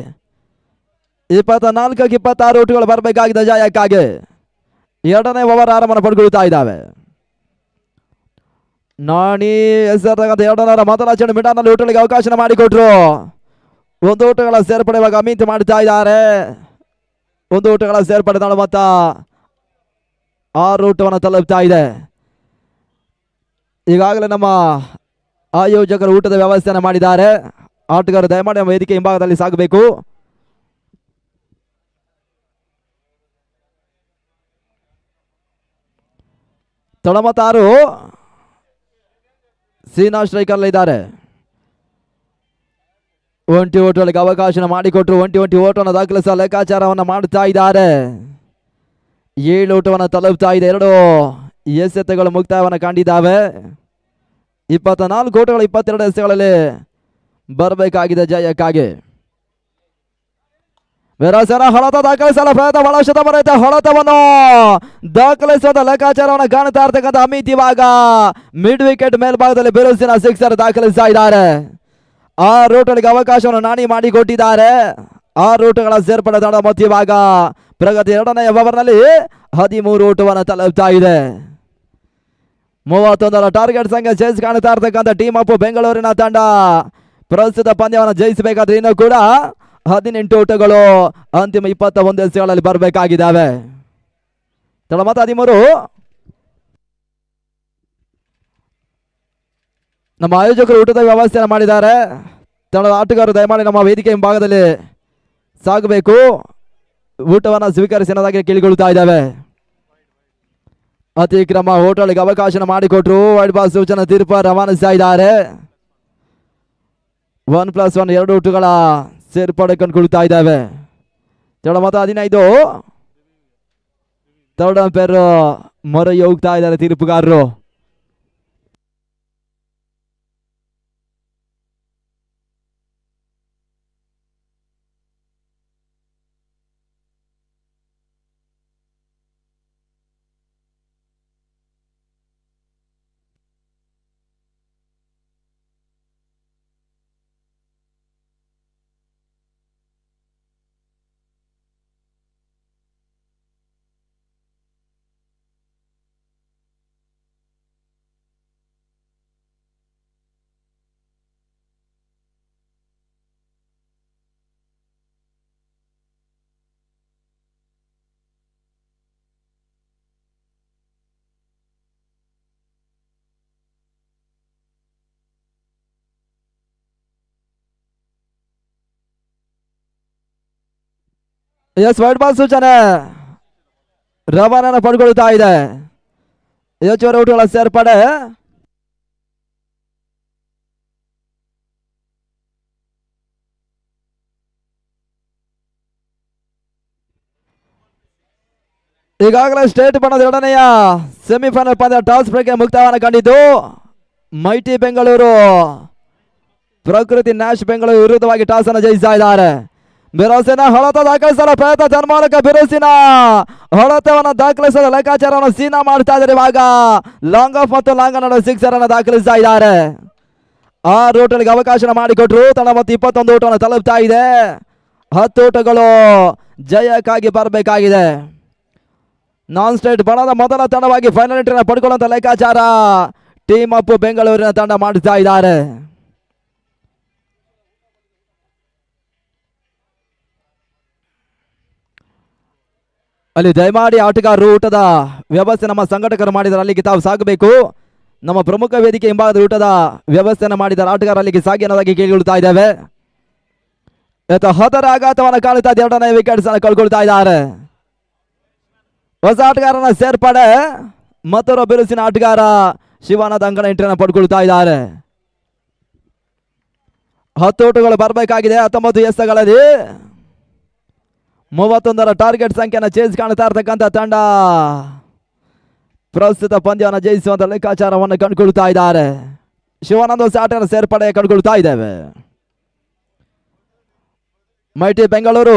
24ಕ್ಕೆ 26 ಓಟುಗಳು ಬರಬೇಕಾಗಿದೆ ಜಯಕ್ಕಾಗಿ. 2ನೇ ಓವರ್ ಆರಂಭ ಪಡ್ಕೊಳ್ತಾ ಇದ್ದಾವೆ. ನಾಣಿ ಹೆಸರಾದ 2ರ ಮೊದಲ ಚೆಂಡು ಮಿಡಾನಲ್ಲಿ ಓಟಗಳಿಗೆ ಅವಕಾಶ ಮಾಡಿಕೊಟ್ರು. 1 ಓಟಗಳ ಸೇರ್ಪಡೆ ಇವಾಗ ಅಮಿತ್ ಮಾಡ್ತಾ ಇದ್ದಾರೆ. 1 ಓಟಗಳ ಸೇರ್ಪಡೆ ನಾಳು ಮೊತ್ತ 6 ಓಟವನ್ನು ತಲುಪ್ತಾ ಇದೆ. ಈಗಾಗಲೇ ನಮ್ಮ ಆಯೋಜಕರು ಊಟದ ವ್ಯವಸ್ಥೆಯನ್ನು ಮಾಡಿದ್ದಾರೆ. ಆಟಗಾರರು ದಯಮಾಡಿ ನಮ್ಮ ವೇದಿಕೆ ಹಿಂಭಾಗದಲ್ಲಿ ಸಾಗಬೇಕು. ತಳಮತ್ತ 6 ಸೀನಾ ಸ್ಟ್ರೈಕರ್ ಇದ್ದಾರೆ. ಒಂಟಿ ಓಟಗಳಿಗೆ ಅವಕಾಶ ಮಾಡಿಕೊಟ್ರು. ಒಂಟಿ ಓಟವನ್ನು ದಾಖಲಿಸುವ ಲೆಕ್ಕಾಚಾರವನ್ನು ಮಾಡುತ್ತಾ ಇದ್ದಾರೆ. 7 ಓಟವನ್ನು ತಲುಪ್ತಾ ಇದೆ. 2 ಎಸೆತಗಳು ಮುಕ್ತಾಯವನ್ನು ಕಂಡಿದ್ದಾವೆ. 24 ಓಟಗಳು 22 ಎಸೆಗಳಲ್ಲಿ ಬರಬೇಕಾಗಿದೆ ಜಯಕ್ಕಾಗಿ. ವಿರಾಸನ ಹೊಡೆತ ದಾಖಲಿಸಲು ಪ್ರಯತ್ನ, ಬಹಳಷ್ಟು ಬರುತ್ತೆ. ಹೊಡೆತವನ್ನು ದಾಖಲಿಸುವ ಲೆಕ್ಕಾಚಾರವನ್ನು ಕಾಣುತ್ತಾ ಇರ್ತಕ್ಕಂಥ ಅಮಿತ್ ಇವಾಗ ಮಿಡ್ ವಿಕೆಟ್ ಮೇಲ್ಭಾಗದಲ್ಲಿ ಬಿರುಸಿನ ಸಿಕ್ಸರ್ ದಾಖಲಿಸ್ತಾ ಇದ್ದಾರೆ. 6 ಓಟಗಳಿಗೆ ಅವಕಾಶವನ್ನು ನಾಣಿ ಮಾಡಿಕೊಟ್ಟಿದ್ದಾರೆ. 6 ಓಟಗಳ ಸೇರ್ಪಡೆ ತಂಡ ಮತ್ತು ಇವಾಗ ಪ್ರಗತಿ 2ನೇ ಓವರ್ನಲ್ಲಿ 13 ಓಟವನ್ನು ತಲುಪ್ತಾ ಇದೆ. 31ರ ಟಾರ್ಗೆಟ್ ಸಂಖ್ಯೆ ಚೇಸ್ ಕಾಣುತ್ತಾ ಇರ್ತಕ್ಕಂಥ ಟೀಮ್ ಅಪ್ ಬೆಂಗಳೂರಿನ ತಂಡ ಪ್ರಸ್ತುತ ಪಂದ್ಯವನ್ನು ಜಯಿಸಬೇಕಾದ್ರೆ ಇನ್ನೂ ಕೂಡ 18 ಓಟಗಳು ಅಂತಿಮ 21 ಎಸೆಗಳಲ್ಲಿ ಬರಬೇಕಾಗಿದ್ದಾವೆ. ತಡ ಮತ್ತು 13 ನಮ್ಮ ಆಯೋಜಕರು ಊಟದ ವ್ಯವಸ್ಥೆಯನ್ನು ಮಾಡಿದ್ದಾರೆ. ತಂಡದ ಆಟಗಾರರು ದಯಮಾಡಿ ನಮ್ಮ ವೇದಿಕೆ ಹಿಂಭಾಗದಲ್ಲಿ ಸಾಗಬೇಕು, ಊಟವನ್ನು ಸ್ವೀಕರಿಸಿ ಅನ್ನೋದಾಗಿ ಕೇಳಿಕೊಳ್ತಾ ಇದ್ದಾವೆ. ಅತಿಕ್ರಮ ಹೋಟೆಲ್ಗೆ ಅವಕಾಶ ಮಾಡಿಕೊಟ್ರು. ವೈಡ್ ಬಾಲ್ ಸೂಚನಾ ತೀರ್ಪು ರವಾನಿಸ್ತಾ ಇದ್ದಾರೆ. 1+1 2 ಊಟಗಳ ಸೇರ್ಪಡೆ ಕಂಡುಕೊಳ್ತಾ ಇದ್ದಾವೆ. ತಡ ಮತ್ತು 15 ಥರ್ಡ್ ಅಂಪೈರ್ ಮೊರೆ ಹೋಗ್ತಾ ಇದ್ದಾರೆ ತೀರ್ಪುಗಾರರು. ವೈಡ್ ಬಾಲ್ ಸೂಚನೆ ರವಾನ ಪಡ್ಕೊಳ್ತಾ ಇದೆ. ಹೆಚ್ಚುವರಿ ಊಟಗಳ ಸೇರ್ಪಡೆ. ಈಗಾಗಲೇ ಸ್ಟೇಟ್ ಬಣ್ಣದ 2ನೇ ಸೆಮಿಫೈನಲ್ ಪಂದ್ಯ ಟಾಸ್ ಬ್ರೇಕ್ ಮುಕ್ತಾಯವನ್ನು ಕಂಡಿದ್ದು ಮೈಟಿ ಬೆಂಗಳೂರು ಪ್ರಕೃತಿ ನ್ಯಾಶ್ ಬೆಂಗಳೂರು ವಿರುದ್ಧವಾಗಿ ಟಾಸ್ ಅನ್ನು ಜಯಿಸ್ತಾ ಇದ್ದಾರೆ. ಬಿರುಸಿನ ಹೊಡೆತ ದಾಖಲಿಸಲು ಪ್ರಯತ್ನ, ಜನ್ಮಾನಕ ಬಿರುಸಿನ ಹೊಡೆತವನ್ನು ದಾಖಲಿಸಲು ಲೆಕ್ಕಾಚಾರವನ್ನು ಸೀನಾ ಮಾಡ್ತಾ ಇದ್ದಾರೆ. ಇವಾಗ ಲಾಂಗ್ ಆಫ್ ಮತ್ತು ಲಾಂಗ್ ನಡುವೆ ಸಿಕ್ಸರ್ ಅನ್ನು ದಾಖಲಿಸ್ತಾ ಇದ್ದಾರೆ. 6 ಓಟಗಳಿಗೆ ಅವಕಾಶ ಮಾಡಿಕೊಟ್ರು. ತಂಡ ಮತ್ತು 21 ಓಟವನ್ನು ತಲುಪ್ತಾ ಇದೆ. 10 ಓಟಗಳು ಜಯಕ್ಕಾಗಿ ಬರಬೇಕಾಗಿದೆ. ನಾನ್ ಸ್ಟೇಟ್ ಬಣದ ಮೊದಲ ತಂಡವಾಗಿ ಫೈನಲ್ ಎಂಟ್ರಿನ ಪಡ್ಕೊಳ್ಳುವಂತ ಲೆಕ್ಕಾಚಾರ ಟೀಮ್ ಅಪ್ ಬೆಂಗಳೂರಿನ ತಂಡ ಮಾಡ್ತಾ ಇದ್ದಾರೆ. ಅಲ್ಲಿ ದಯಮಾಡಿ ಆಟಗಾರರು ಊಟದ ವ್ಯವಸ್ಥೆ ನಮ್ಮ ಸಂಘಟಕರು ಮಾಡಿದರೆ ಅಲ್ಲಿಗೆ ತಾವು ಸಾಗಬೇಕು. ನಮ್ಮ ಪ್ರಮುಖ ವೇದಿಕೆ ಹಿಂಭಾಗದ ಊಟದ ವ್ಯವಸ್ಥೆಯನ್ನು ಮಾಡಿದ್ದಾರೆ. ಆಟಗಾರ ಅಲ್ಲಿಗೆ ಸಾಗಿ ಅನ್ನೋದಾಗಿ ಕೇಳಿಕೊಳ್ತಾ ಇದ್ದೇವೆ. ಹದರ ಆಘಾತವನ್ನು ಕಾಣುತ್ತಾ 2ನೇ ವಿಕೆಟ್ಸ್ ಅನ್ನು ಕಳ್ಕೊಳ್ತಾ ಇದ್ದಾರೆ. ಹೊಸ ಆಟಗಾರನ ಸೇರ್ಪಡೆ, ಮತ್ತೊಬ್ಬ ಬಿರುಸಿನ ಆಟಗಾರ ಶಿವಾನಂದ ಅಂಗಣ ಎಂಟ್ರಿಯನ್ನು ಪಡ್ಕೊಳ್ತಾ ಇದ್ದಾರೆ. 10 ಓಟಗಳು ಬರಬೇಕಾಗಿದೆ. 19 ಎಸೆತಗಳಲ್ಲಿ 31ರ ಟಾರ್ಗೆಟ್ ಸಂಖ್ಯೆಯನ್ನು ಚೇಸ್ ಕಾಣ್ತಾ ಇರ್ತಕ್ಕಂಥ ತಂಡ ಪ್ರಸ್ತುತ ಪಂದ್ಯವನ್ನು ಜಯಿಸುವಂತ ಲೆಕ್ಕಾಚಾರವನ್ನು ಕಂಡುಕೊಳ್ತಾ ಇದ್ದಾರೆ. ಶಿವಾನಂದ ಹೊಸ ಆಟಗಾರನ ಸೇರ್ಪಡೆ ಕಂಡುಕೊಳ್ತಾ ಇದ್ದೇವೆ. ಮೈಟಿ ಬೆಂಗಳೂರು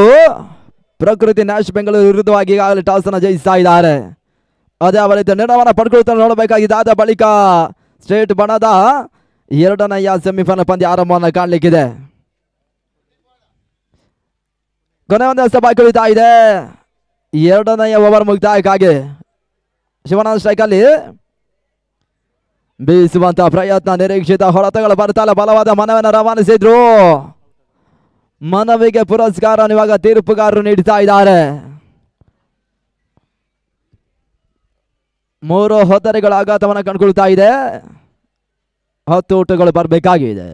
ಪ್ರಕೃತಿ ನ್ಯಾಶ್ ಬೆಂಗಳೂರು ವಿರುದ್ಧವಾಗಿ ಈಗಾಗಲೇ ಟಾಸ್ ಅನ್ನು ಜಯಿಸ್ತಾ ಇದ್ದಾರೆ. ಅದೇ ಅವರ ನಿರ್ಣಯವನ್ನು ಪಡ್ಕೊಳ್ತಾ ನೋಡಬೇಕಾಗಿದ್ದಾದ ಬಳಿಕ ಸ್ಟೇಟ್ ಬಣದ 2ನೇ ಸೆಮಿಫೈನಲ್ ಪಂದ್ಯ ಆರಂಭವನ್ನು ಕಾಣಲಿಕ್ಕಿದೆ. ಕೊನೆ ಒಂದು ಎಸೆ ಬಾಕಿ ಉಳಿತಾ ಇದೆ. 2ನೇ ಓವರ್ ಮುಕ್ತಾಯಕ್ಕಾಗಿ ಶಿವಾನಂದ ಸ್ಟ್ರೈಕಲ್ಲಿ ಬೀಸುವಂತ ಪ್ರಯತ್ನ, ನಿರೀಕ್ಷಿತ ಹೊಡೆತಗಳು ಬರ್ತಾಲೆ ಬಲವಾದ ಮನವಿಯನ್ನು ರವಾನಿಸಿದ್ರು. ಮನವಿಗೆ ಪುರಸ್ಕಾರ ಇವಾಗ ತೀರ್ಪುಗಾರರು ನೀಡ್ತಾ ಇದ್ದಾರೆ. 3 ಹೊತ್ತರೆಗಳ ಆಘಾತವನ್ನು ಕಂಡುಕೊಳ್ತಾ ಇದೆ. 10 ಓಟಗಳು ಬರಬೇಕಾಗಿದೆ.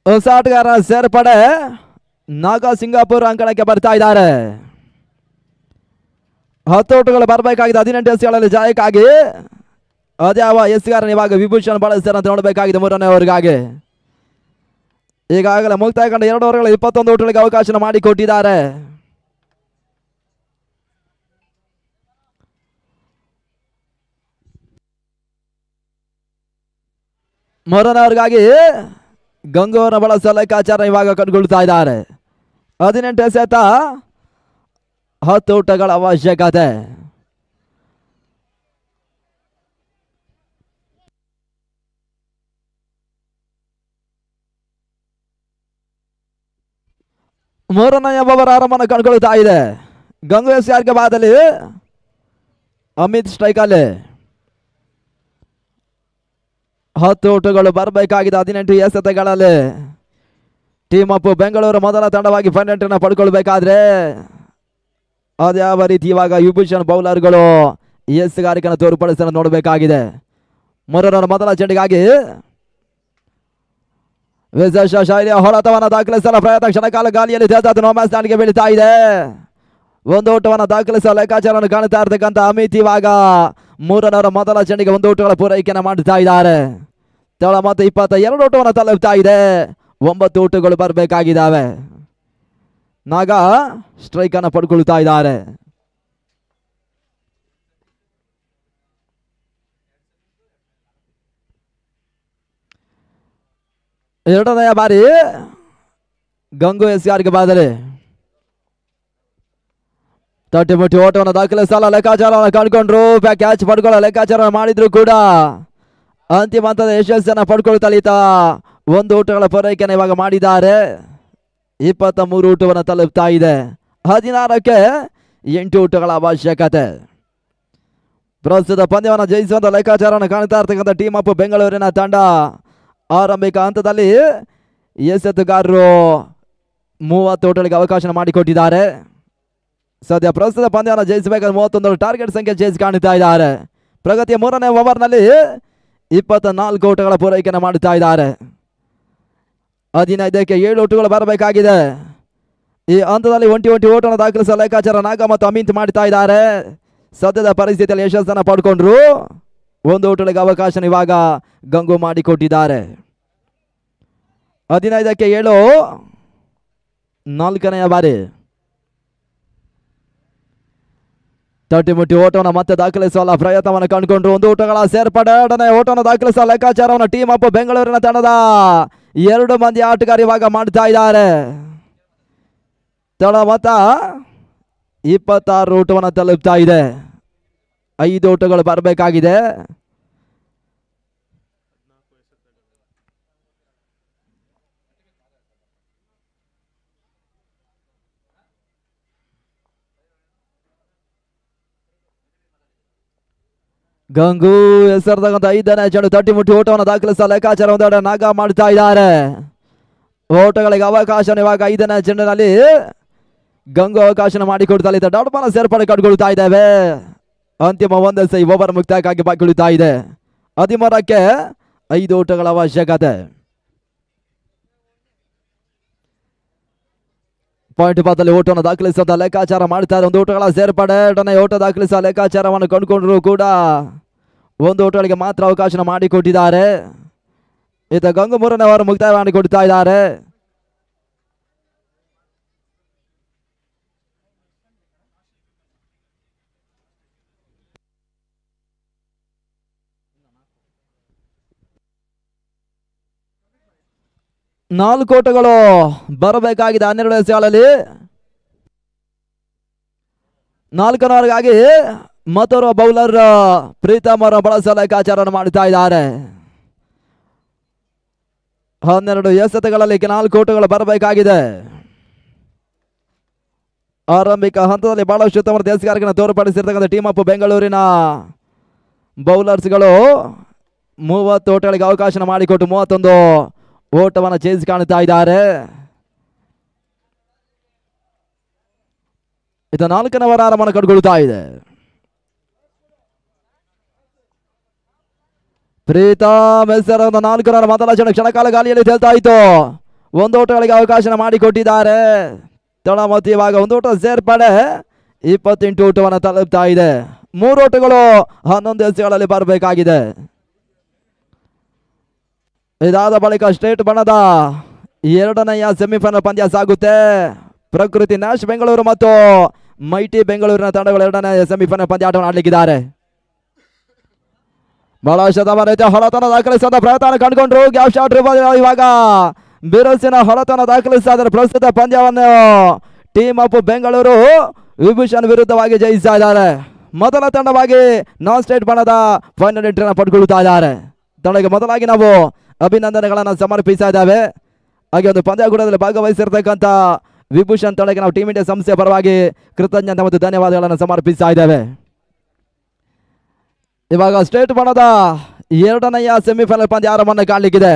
ಹೊಸ ಆಟಗಾರ ಸೇರ್ಪಡೆ ನಾಗಾ ಸಿಂಗಾಪುರ್ ಅಂಕಣಕ್ಕೆ ಬರ್ತಾ ಇದ್ದಾರೆ. 10 ಓಟಗಳು ಬರಬೇಕಾಗಿದೆ 18 ಎಸ್ಗಳಲ್ಲಿ ಜಯಕ್ಕಾಗಿ. ಅದ್ಯಾವ ಎಸ್ಗಾರನ ಇವಾಗ ವಿಭೂಷಣ್ ಬಳಸ್ತಾರೆ ಅಂತ ನೋಡಬೇಕಾಗಿದೆ 3ನೇ ಓವರ್ಗಾಗಿ. ಈಗಾಗಲೇ ಮುಕ್ತಾಯ ಕಂಡ 2 ಓವರ್ಗಳ 21 ಓಟಗಳಿಗೆ ಅವಕಾಶ ಮಾಡಿಕೊಟ್ಟಿದ್ದಾರೆ. ಮೂರನೇ ಓವರ್ಗಾಗಿ ಗಂಗೂರನ್ನ ಬಳಸುವ ಲೆಕ್ಕಾಚಾರ ಇವಾಗ ಕಂಡುಕೊಳ್ತಾ ಇದ್ದಾರೆ. 18 ಎಸೆತ 10 ಓಟಗಳ ಅವಶ್ಯಕತೆ. ಮೂರನೆಯ ಓವರ್ ಆರಂಭವನ್ನು ಕಂಡುಕೊಳ್ತಾ ಇದೆ. ಗಂಗು ಎಸ್ಆರ್ಗೆ ಬಾದಲ್ಲಿ ಅಮಿತ್ ಸ್ಟ್ರೈಕಲ್ಲಿ 10 ಓಟಗಳು ಬರಬೇಕಾಗಿದೆ 18 ಎಸೆತಗಳಲ್ಲಿ. ಟೀಮ್ ಅಪ್ ಬೆಂಗಳೂರು ಮೊದಲ ತಂಡವಾಗಿ ಪಂಡೆಂಟನ್ನು ಪಡ್ಕೊಳ್ಬೇಕಾದ್ರೆ ಅದ್ಯಾವ ರೀತಿ ಇವಾಗ ವಿಭೂಷಣ್ ಬೌಲರ್ಗಳು ಎಸ್ಗಾರಿಕೆಯನ್ನು ತೋರ್ಪಡಿಸಲು ನೋಡಬೇಕಾಗಿದೆ. ಮೂರರ ಮೊದಲ ಚೆಂಡಿಗಾಗಿ ವಿಶೇಷ ಶೈಲಿಯ ಹೊಡೆತವನ್ನು ದಾಖಲಿಸಲು ಪ್ರಯತ್ನ. ಕ್ಷಣಕಾಲ ಗಾಲಿಯಲ್ಲಿ ನೋಮ್ಯಾಸ್ ದಾಳಿಗೆ ಬೀಳ್ತಾ ಇದೆ. 1 ಓಟವನ್ನು ದಾಖಲಿಸುವ ಲೆಕ್ಕಾಚಾರವನ್ನು ಕಾಣ್ತಾ ಇರ್ತಕ್ಕಂಥ ಅಮಿತ್ ಇವಾಗ 3ರವರ ಮೊದಲ ಚೆಂಡಿಗೆ 1 ಓಟಗಳ ಪೂರೈಕೆಯನ್ನು ಮಾಡ್ತಾ ಇದ್ದಾರೆ. ತಳ ಮತ್ತು 22 ಓಟವನ್ನು ತಲುಪ್ತಾ ಇದೆ. 9 ಓಟಗಳು ಬರಬೇಕಾಗಿದ್ದಾವೆ. ನಾಗ ಸ್ಟ್ರೈಕ್ ಅನ್ನು ಪಡ್ಕೊಳ್ತಾ ಇದ್ದಾರೆ. ಎರಡನೆಯ ಬಾರಿ ಗಂಗು ಎಸ್ಆರ್ಗೆ ಬಾದರೆ ತಟ್ಟಿ ಮುಟ್ಟಿ ಓಟವನ್ನು ದಾಖಲಿಸಲ್ಲ ಲೆಕ್ಕಾಚಾರವನ್ನು ಕಂಡುಕೊಂಡ್ರು. ಕ್ಯಾಚ್ ಪಡ್ಕೊಳ್ಳೋ ಲೆಕ್ಕಾಚಾರ ಮಾಡಿದ್ರು ಕೂಡ ಅಂತಿಮ ಹಂತದ ಯಶಸ್ಸನ್ನು ಪಡ್ಕೊಳ್ತಾ 1 ಓಟಗಳ ಪೂರೈಕೆಯನ್ನು ಇವಾಗ ಮಾಡಿದ್ದಾರೆ. 23 ಓಟವನ್ನು ತಲುಪ್ತಾ ಇದೆ. 16ಕ್ಕೆ 8 ಓಟಗಳ ಅವಶ್ಯಕತೆ. ಪ್ರಸ್ತುತ ಪಂದ್ಯವನ್ನು ಜಯಿಸುವಂತ ಲೆಕ್ಕಾಚಾರವನ್ನು ಕಾಣ್ತಾ ಇರ್ತಕ್ಕಂಥ ಟೀಮ್ ಅಪ್ ಬೆಂಗಳೂರಿನ ತಂಡ ಆರಂಭಿಕ ಹಂತದಲ್ಲಿ ಎಸೆತಗಾರರು 30 ಓಟಗಳಿಗೆ ಅವಕಾಶ ಮಾಡಿಕೊಟ್ಟಿದ್ದಾರೆ. ಸದ್ಯ ಪ್ರಸ್ತುತ ಪಂದ್ಯವನ್ನು ಜಯಿಸಬೇಕಾದ್ರೆ 31 ಟಾರ್ಗೆಟ್ ಸಂಖ್ಯೆ ಚೇಸ್ ಕಾಣ್ತಾ ಇದ್ದಾರೆ. ಪ್ರಗತಿಯ 3ನೇ ಓವರ್ನಲ್ಲಿ 24 ಓಟಗಳ ಪೂರೈಕೆಯನ್ನು ಮಾಡುತ್ತಾ ಇದ್ದಾರೆ. 15ಕ್ಕೆ 7 ಓಟಗಳು ಬರಬೇಕಾಗಿದೆ. ಈ ಹಂತದಲ್ಲಿ 20 ಓಟವನ್ನು ದಾಖಲಿಸುವ ಲೆಕ್ಕಾಚಾರ ನಾಗ ಮತ್ತು ಅಮಿತ್ ಮಾಡ್ತಾ ಇದ್ದಾರೆ. ಸದ್ಯದ ಪರಿಸ್ಥಿತಿಯಲ್ಲಿ ಯಶಸ್ಸನ್ನು ಪಡ್ಕೊಂಡ್ರು. 1 ಓಟಗಳಿಗೆ ಅವಕಾಶ ಇವಾಗ ಗಂಗು ಮಾಡಿಕೊಟ್ಟಿದ್ದಾರೆ. 15ಕ್ಕೆ 7 4ನೆಯ ಬಾರಿ ತಟ್ಟಿ ಮುಟ್ಟಿ ಓಟವನ್ನು ಮತ್ತೆ ದಾಖಲಿಸುವ ಪ್ರಯತ್ನವನ್ನು ಕಂಡುಕೊಂಡ್ರು. 1 ಓಟಗಳ ಸೇರ್ಪಡೆ 2ನೇ ಓಟವನ್ನು ದಾಖಲಿಸುವ ಲೆಕ್ಕಾಚಾರವನ್ನು ಟೀಮ್ ಅಪ್ ಬೆಂಗಳೂರಿನ ತಂಡದ 2 ಮಂದಿ ಆಟಗಾರ ಇವಾಗ ಮಾಡ್ತಾ ಇದ್ದಾರೆ. ತಳ ಮೊತ್ತ 26 ಓಟವನ್ನು ತಲುಪ್ತಾ ಇದೆ. 5 ಓಟಗಳು ಬರಬೇಕಾಗಿದೆ. ಗಂಗು ಹೆಸರದಂತ 5ನೇ ಚೆಂಡು ತಟ್ಟಿ ಮುಟ್ಟಿ ಓಟವನ್ನು ದಾಖಲಿಸುವ ಲೆಕ್ಕಾಚಾರ ಒಂದೆರಡು ನಾಗ ಮಾಡ್ತಾ ಇದ್ದಾರೆ. ಓಟಗಳಿಗೆ ಅವಕಾಶ ಇವಾಗ 5ನೇ ಚೆಂಡಿನಲ್ಲಿ ಗಂಗು ಅವಕಾಶ ಮಾಡಿಕೊಡ್ತಾ ಇದ್ದಾರೆ. ಡಾಟ್ ಬಾಲ್ ಸೇರ್ಪಡೆ ಕಂಡುಕೊಳ್ತಾ ಇದ್ದೇವೆ. ಅಂತಿಮ 1 ಎಸೆ ಓವರ್ ಮುಕ್ತಾಯಕ್ಕಾಗಿ ಬಾಗಿಳುತ್ತಾ ಇದೆ. 13ಕ್ಕೆ 5 ಓಟಗಳ ಅವಶ್ಯಕತೆ. ಪಾಯಿಂಟ್ ಪಾತಲ್ಲಿ ಓಟವನ್ನು ದಾಖಲಿಸುವಂತ ಲೆಕ್ಕಾಚಾರ ಮಾಡ್ತಾ ಇದೆ. 1 ಓಟಗಳ ಸೇರ್ಪಡೆ 2ನೇ ಓಟ ದಾಖಲಿಸುವ ಲೆಕ್ಕಾಚಾರವನ್ನು ಕಂಡುಕೊಂಡ್ರು ಕೂಡ 1 ಓಟಗಳಿಗೆ ಮಾತ್ರ ಅವಕಾಶ ಮಾಡಿಕೊಟ್ಟಿದ್ದಾರೆ. ಈತ ಗಂಗು 3ನೇ ಓವರ್ ಮುಕ್ತಾಯ ಮಾಡಿಕೊಡ್ತಾ ಇದ್ದಾರೆ. ನಾಲ್ಕು ಓಟಗಳು ಬರಬೇಕಾಗಿದೆ 12 ಎಸೆಗಳಲ್ಲಿ. 4ನೇವರೆಗಾಗಿ ಮತ್ತೋರ್ವ ಬೌಲರ್ ಪ್ರೀತಮ್ ಅವರ ಬಳಸುವ ಲೆಕ್ಕಾಚಾರವನ್ನು ಮಾಡುತ್ತಾ ಇದ್ದಾರೆ. 12 ಎಸೆತಗಳಲ್ಲಿ 4 ಓಟಗಳು ಬರಬೇಕಾಗಿದೆ. ಆರಂಭಿಕ ಹಂತದಲ್ಲಿ ಬಹಳಷ್ಟು ಉತ್ತಮ ದೇಶಗಾರಿಕೆಯನ್ನು ತೋರ್ಪಡಿಸಿರ್ತಕ್ಕಂಥ ಟೀಮ್ ಅಪ್ ಬೆಂಗಳೂರಿನ ಬೌಲರ್ಸ್ಗಳು 30 ಓಟಗಳಿಗೆ ಅವಕಾಶ ಮಾಡಿಕೊಟ್ಟು 31 ಓಟವನ್ನು ಚೇಸ್ ಕಾಣುತ್ತಾ ಇದ್ದಾರೆ. ಇದು 4ನೇ ಓವರ್ ಆರಂಭವನ್ನು ಕಂಡುಕೊಳ್ತಾ ಇದೆ. ಪ್ರೀತಮ್ ಹೆಸರನ್ನು 4ನೇ ಮೊದಲ ಕ್ಷಣಕಾಲ ಗಾಳಿಯಲ್ಲಿ ತೇಲ್ತಾ ಇತ್ತು. ಒಂದು ಓಟಗಳಿಗೆ ಅವಕಾಶ ಮಾಡಿಕೊಟ್ಟಿದ್ದಾರೆ. ತಳ ಮತ್ತು ಇವಾಗ ಒಂದು ಓಟ ಸೇರ್ಪಡೆ 28 ಓಟವನ್ನು ತಲುಪ್ತಾ ಇದೆ. 3 ಓಟಗಳು 11 ಎಸೆಗಳಲ್ಲಿ ಬರಬೇಕಾಗಿದೆ. ಇದಾದ ಬಳಿಕ ಸ್ಟೇಟ್ ಬಣದ 2ನೇ ಸೆಮಿಫೈನಲ್ ಪಂದ್ಯ ಸಾಗುತ್ತೆ. ಪ್ರಕೃತಿ ನ್ಯಾಶ್ ಬೆಂಗಳೂರು ಮತ್ತು ಮೈಟಿ ಬೆಂಗಳೂರಿನ ತಂಡಗಳು 2ನೇ ಸೆಮಿಫೈನಲ್ ಪಂದ್ಯಾಟವನ್ನು ಆಡಲಿಕ್ಕಿದ್ದಾರೆ. ಬಹಳ ಶತಮಾನ ಹೊರತನ ದಾಖಲಿಸಿದ ಪ್ರಯತ್ನ ಕಂಡುಕೊಂಡ್ರು. ಗ್ಯಾಪ್ ಶಾಟ್ ಇವಾಗ ಬಿರುಸಿನ ಹೊರತನ ದಾಖಲಿಸ್ತಾ ಇದ್ದಾರೆ. ಪ್ರಸ್ತುತ ಪಂದ್ಯವನ್ನು ಟೀಮ್ ಅಪ್ ಬೆಂಗಳೂರು ವಿಭೂಷಣ್ ವಿರುದ್ಧವಾಗಿ ಜಯಿಸ್ತಾ ಇದ್ದಾರೆ. ಮೊದಲ ತಂಡವಾಗಿ ನಾನ್ ಸ್ಟೇಟ್ ಬಣದ ಫೈನಲ್ ಎಂಟ್ರಿಯನ್ನು ಪಡ್ಕೊಳ್ತಾ ಇದ್ದಾರೆ. ತಂಡಕ್ಕೆ ಮೊದಲಾಗಿ ನಾವು ಅಭಿನಂದನೆಗಳನ್ನು ಸಮರ್ಪಿಸ್ತಾ ಇದ್ದಾವೆ. ಹಾಗೆ ಒಂದು ಪಂದ್ಯಕೂಟದಲ್ಲಿ ಭಾಗವಹಿಸಿರ್ತಕ್ಕಂಥ ವಿಭೂಷಣ್ ತಂಡಕ್ಕೆ ನಾವು ಟೀಮ್ ಇಂಡಿಯಾ ಸಂಸ್ಥೆಯ ಪರವಾಗಿ ಕೃತಜ್ಞತೆ ಮತ್ತು ಧನ್ಯವಾದಗಳನ್ನು ಸಮರ್ಪಿಸ್ತಾ ಇದ್ದೇವೆ. ಇವಾಗ ಸ್ಟೇಟ್ ಬಣದ 2ನೇ ಸೆಮಿಫೈನಲ್ ಪಂದ್ಯ ಆರಂಭವನ್ನು ಕಾಣಲಿಕ್ಕಿದೆ.